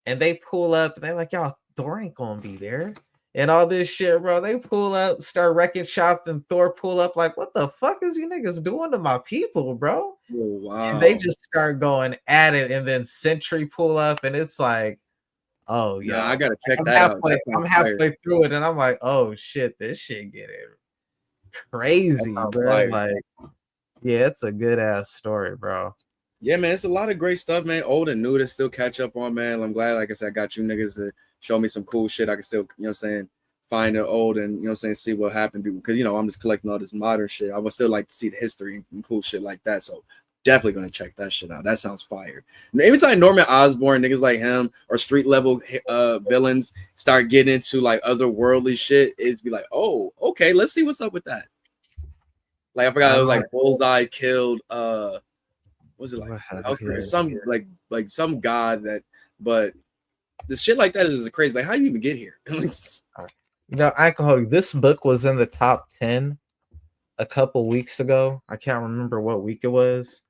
And they pull up, and they're like, y'all, Thor ain't gonna be there. And all this shit, bro. They pull up, start wrecking shop, and Thor pull up like, what the fuck is you niggas doing to my people, bro? Oh, wow. And they just start going at it, and then Sentry pull up, and it's like, oh yeah, I gotta check that out. I'm halfway through it, and I'm like, oh shit, this shit getting crazy, bro. Like, yeah, it's a good ass story, bro. Yeah, man, it's a lot of great stuff, man. Old and new to still catch up on, man. I'm glad, like I said, I got you niggas to show me some cool shit. I can still, you know what I'm saying, find the old and, you know what I'm saying, see what happened. Because, you know, I'm just collecting all this modern shit. I would still like to see the history and cool shit like that. So definitely going to check that shit out. That sounds fire. And every time Norman Osborn, niggas like him or street level villains start getting into like otherworldly shit, it's be like, oh, okay, let's see what's up with that. Like, I forgot it was like Bullseye killed, was it like some like some god that, but the shit like that is crazy. Like, how do you even get here? No, I can hold you. This book was in the top 10 a couple weeks ago. I can't remember what week it was,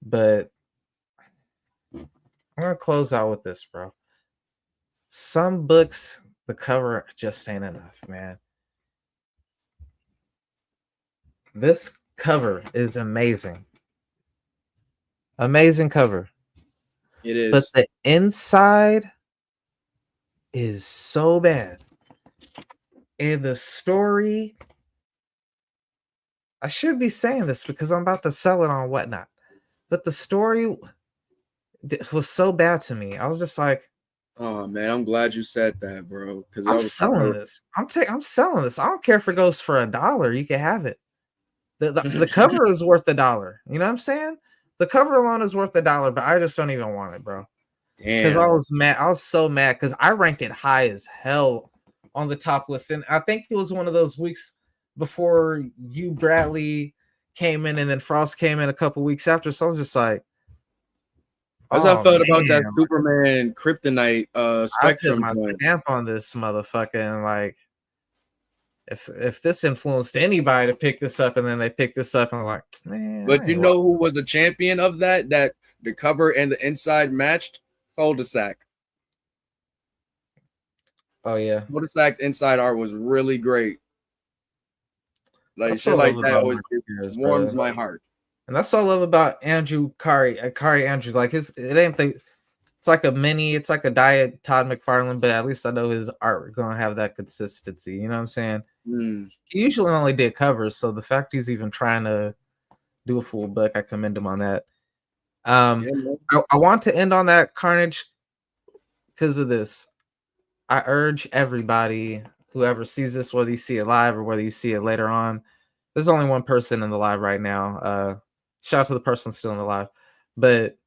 but I'm gonna close out with this, bro. Some books, the cover just ain't enough, man. This cover is amazing. Amazing cover. It is. But the inside is so bad. And the story, I should be saying this because I'm about to sell it on Whatnot. But the story was so bad to me. I was just like, oh man, I'm glad you said that, bro. Because I'm selling this. I'm selling this. I don't care if it goes for $1. You can have it. The cover is worth $1. You know what I'm saying? The cover alone is worth $1, but I just don't even want it, bro. Damn. Because I was mad. I was so mad because I ranked it high as hell on the top list. And I think it was one of those weeks before you, Bradley, came in, and then Frost came in a couple weeks after. So I was just like, That's how I felt about that man, Superman Kryptonite I put Spectrum my joint. stamp on this motherfucker, and like, if this influenced anybody to pick this up, and then they pick this up, and I'm like, man. But you know who was a champion of that? That the cover and the inside matched? Cul-de-sac. Oh yeah. Cul-de-sac's inside art was really great. Like That's shit what I like love that about always Marquez, warms bro. my heart. And that's what I love about Andrew Kari Andrews. Like it ain't it's like a mini, it's like a diet Todd McFarlane, but at least I know his art gonna have that consistency. You know what I'm saying? He usually only did covers, so the fact he's even trying to do a full book, I commend him on that. I want to end on that, Carnage, because of this. I urge everybody, whoever sees this, whether you see it live or whether you see it later on. There's only one person in the live right now. Shout out to the person still in the live. But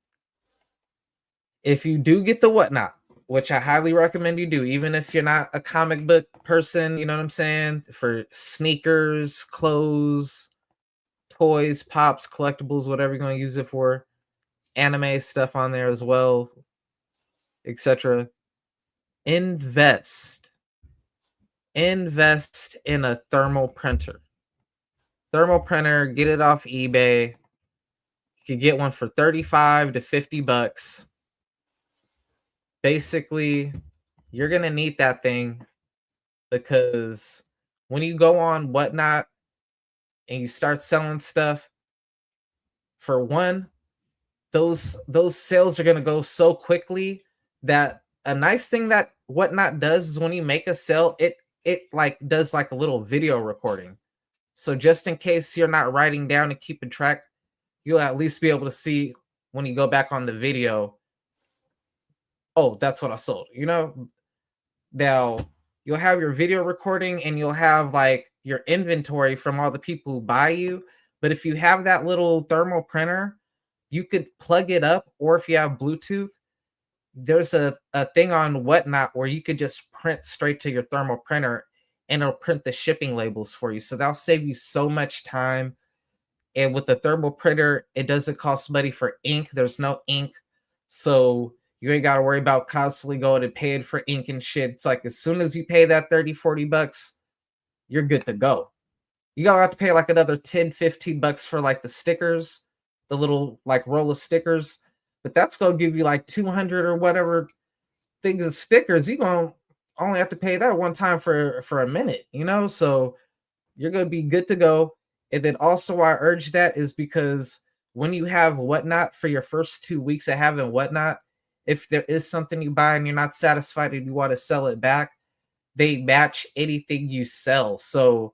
if you do get the Whatnot, which I highly recommend you do, even if you're not a comic book person, you know what I'm saying? For sneakers, clothes, toys, pops, collectibles, whatever you're going to use it for, anime stuff on there as well, etc. Invest in a thermal printer. Thermal printer, get it off eBay. You could get one for 35 to 50 bucks. Basically, you're going to need that thing because when you go on Whatnot and you start selling stuff, for one, those sales are going to go so quickly that a nice thing that Whatnot does is when you make a sale, it like does like a little video recording. So just in case you're not writing down and keeping track, you'll at least be able to see when you go back on the video, oh, that's what I sold. You know, now you'll have your video recording and you'll have like your inventory from all the people who buy you. But if you have that little thermal printer, you could plug it up, or if you have Bluetooth, there's a thing on Whatnot where you could just print straight to your thermal printer and it'll print the shipping labels for you. So that'll save you so much time. And with the thermal printer, it doesn't cost money for ink. There's no ink. So you ain't got to worry about constantly going and paying for ink and shit. It's like as soon as you pay that 30, 40 bucks, you're good to go. You gotta have to pay like another 10, 15 bucks for like the stickers, the little like roll of stickers. But that's gonna give you like 200 or whatever things of stickers. You're gonna only have to pay that one time for a minute, you know? So you're gonna be good to go. And then also I urge that is because when you have Whatnot for your first 2 weeks of having Whatnot, if there is something you buy and you're not satisfied and you want to sell it back, they match anything you sell. So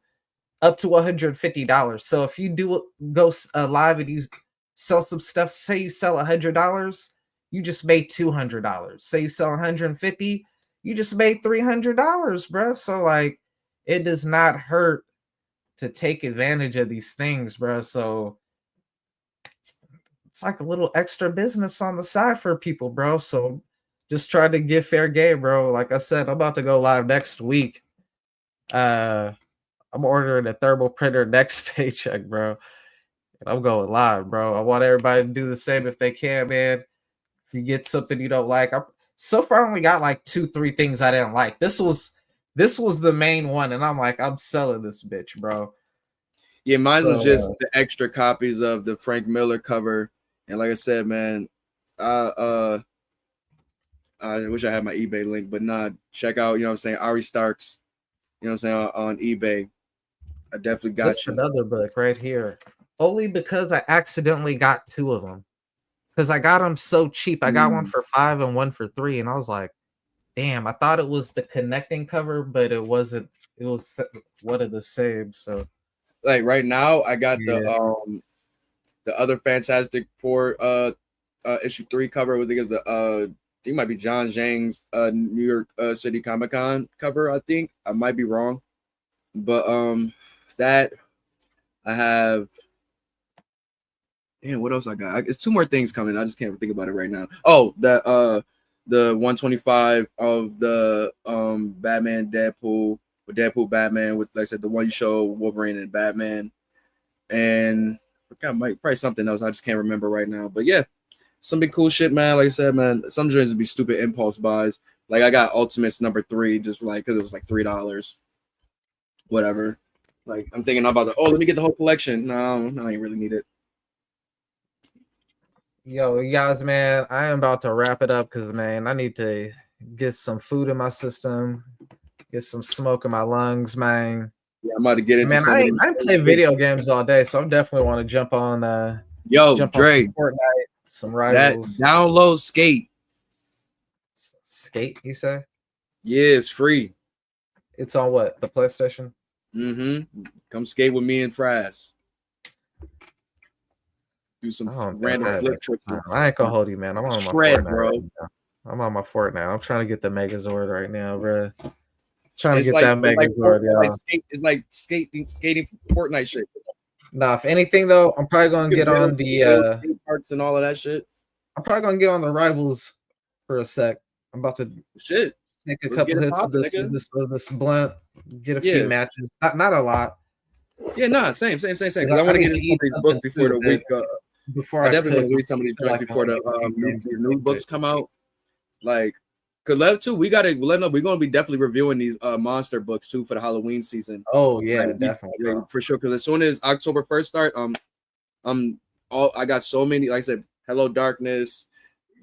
up to $150. So if you do go live and you sell some stuff, say you sell $100, you just made $200. Say you sell 150, you just made $300, bro. So like, it does not hurt to take advantage of these things, bro. So it's like a little extra business on the side for people, bro. So just try to give fair game, bro. Like I said, I'm about to go live next week. I'm ordering a thermal printer next paycheck, bro. And I'm going live, bro. I want everybody to do the same if they can, man. If you get something you don't like, so far I only got like 2-3 things I didn't like. This was the main one, and I'm like, I'm selling this bitch, bro. Yeah, mine was just the extra copies of the Frank Miller cover. And like I said, man, I wish I had my eBay link, but nah, check out, you know what I'm saying, Ari Starks, you know what I'm saying, on eBay. I definitely got That's another book right here. Only because I accidentally got 2 of them. Because I got them so cheap. I got one for $5 and one for $3. And I was like, damn, I thought it was the connecting cover, but it wasn't. It was one of the same. So like right now, I got the other Fantastic Four issue 3 cover. I think it's I think it might be John Zhang's New York City Comic Con cover. I think I might be wrong, but that I have. Damn, what else I got? It's 2 more things coming. I just can't think about it right now. Oh, the 125 of the Batman Deadpool, with Deadpool Batman, with like I said, the one you show Wolverine and Batman. and I forgot probably something else. I just can't remember right now. But yeah, some big cool shit, man. Like I said, man, some joints would be stupid impulse buys. Like I got Ultimates number 3 just like because it was like $3, whatever. Like I'm thinking about let me get the whole collection. No, I ain't really need it. Yo, you guys, man, I am about to wrap it up because, man, I need to get some food in my system, get some smoke in my lungs, man. Yeah, I'm about to get into. Man, I play video games all day, so I definitely want to jump on. Dre, on Fortnite, some Rivals. That download Skate. Skate, you say? Yeah, it's free. It's on what? The PlayStation? Mm-hmm. Come skate with me and Fries. Do some random flip tricks. I ain't gonna hold you, man. I'm on my Shred, Fortnite, bro. Right now. I'm on my Fortnite. I'm trying to get the Megazord right now, bro. Trying to get that Megazord, y'all. It's like skating Fortnite shit. Nah, if anything though, I'm probably gonna get on the parts and all of that shit. I'm probably gonna get on the Rivals for a sec. I'm about to take a couple hits of this blunt, get a few matches. Not a lot. Yeah, nah, same. Because I want to get into these books before the week. Before I definitely want to read some of these books before the new books come out. Like, cause Lev too, we're gonna be definitely reviewing these monster books too for the Halloween season. Oh yeah, like, definitely for sure. Because as soon as October 1st start, I got so many. Like I said, Hello Darkness,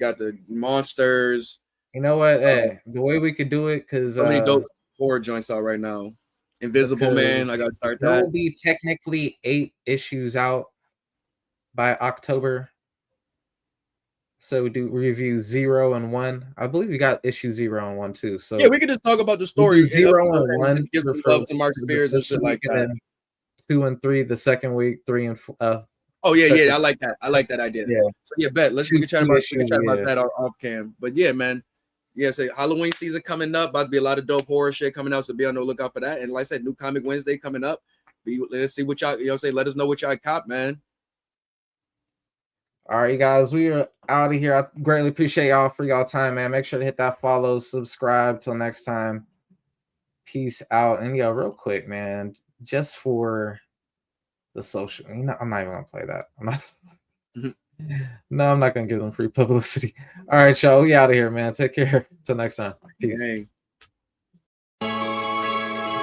got the monsters. You know what? Hey, the way we could do it, because so many dope horror joints out right now. Invisible Man, I gotta start that. There will be technically 8 issues out by October. So we do review 0 and 1. I believe we got issue 0 and 1 too. So yeah, we can just talk about the story. 0 and 1. Give love to Mark Spears and shit like that. 2 and 3 the second week. 3 and 4. Oh yeah, I like that. I like that idea. Yeah. So yeah, bet. We can chat about that off cam. But yeah, man. Yeah, say Halloween season coming up. About to be a lot of dope horror shit coming out. So be on the lookout for that. And like I said, new Comic Wednesday coming up. Let's see what y'all, let us know what y'all cop, man. All right, you guys, we are out of here. I greatly appreciate y'all for y'all time, man. Make sure to hit that follow, subscribe. Till next time. Peace out. And real quick, man, just for the social, I'm not even gonna play that. I'm not. No, I'm not gonna give them free publicity. All right, y'all. We out of here, man. Take care. Till next time. Peace. Hey.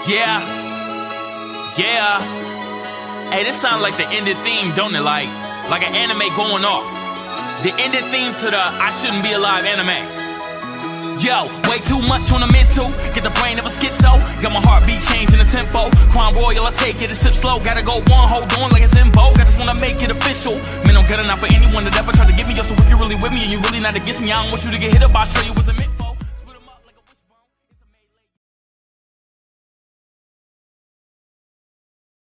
Yeah. Hey, this sounds like the ended theme, don't it? Like an anime going off. The ended theme to the I Shouldn't Be Alive anime. Yo, way too much on the mental. Get the brain of a schizo. Got my heartbeat changing the tempo. Crime royal, I take it a sip slow. Gotta go one, hold on like it's in vogue. I just wanna make it official. Man, I'm good enough for anyone that ever tried to get me. Yo, so if you're really with me and you're really not against me, I don't want you to get hit up. I'll show you what's a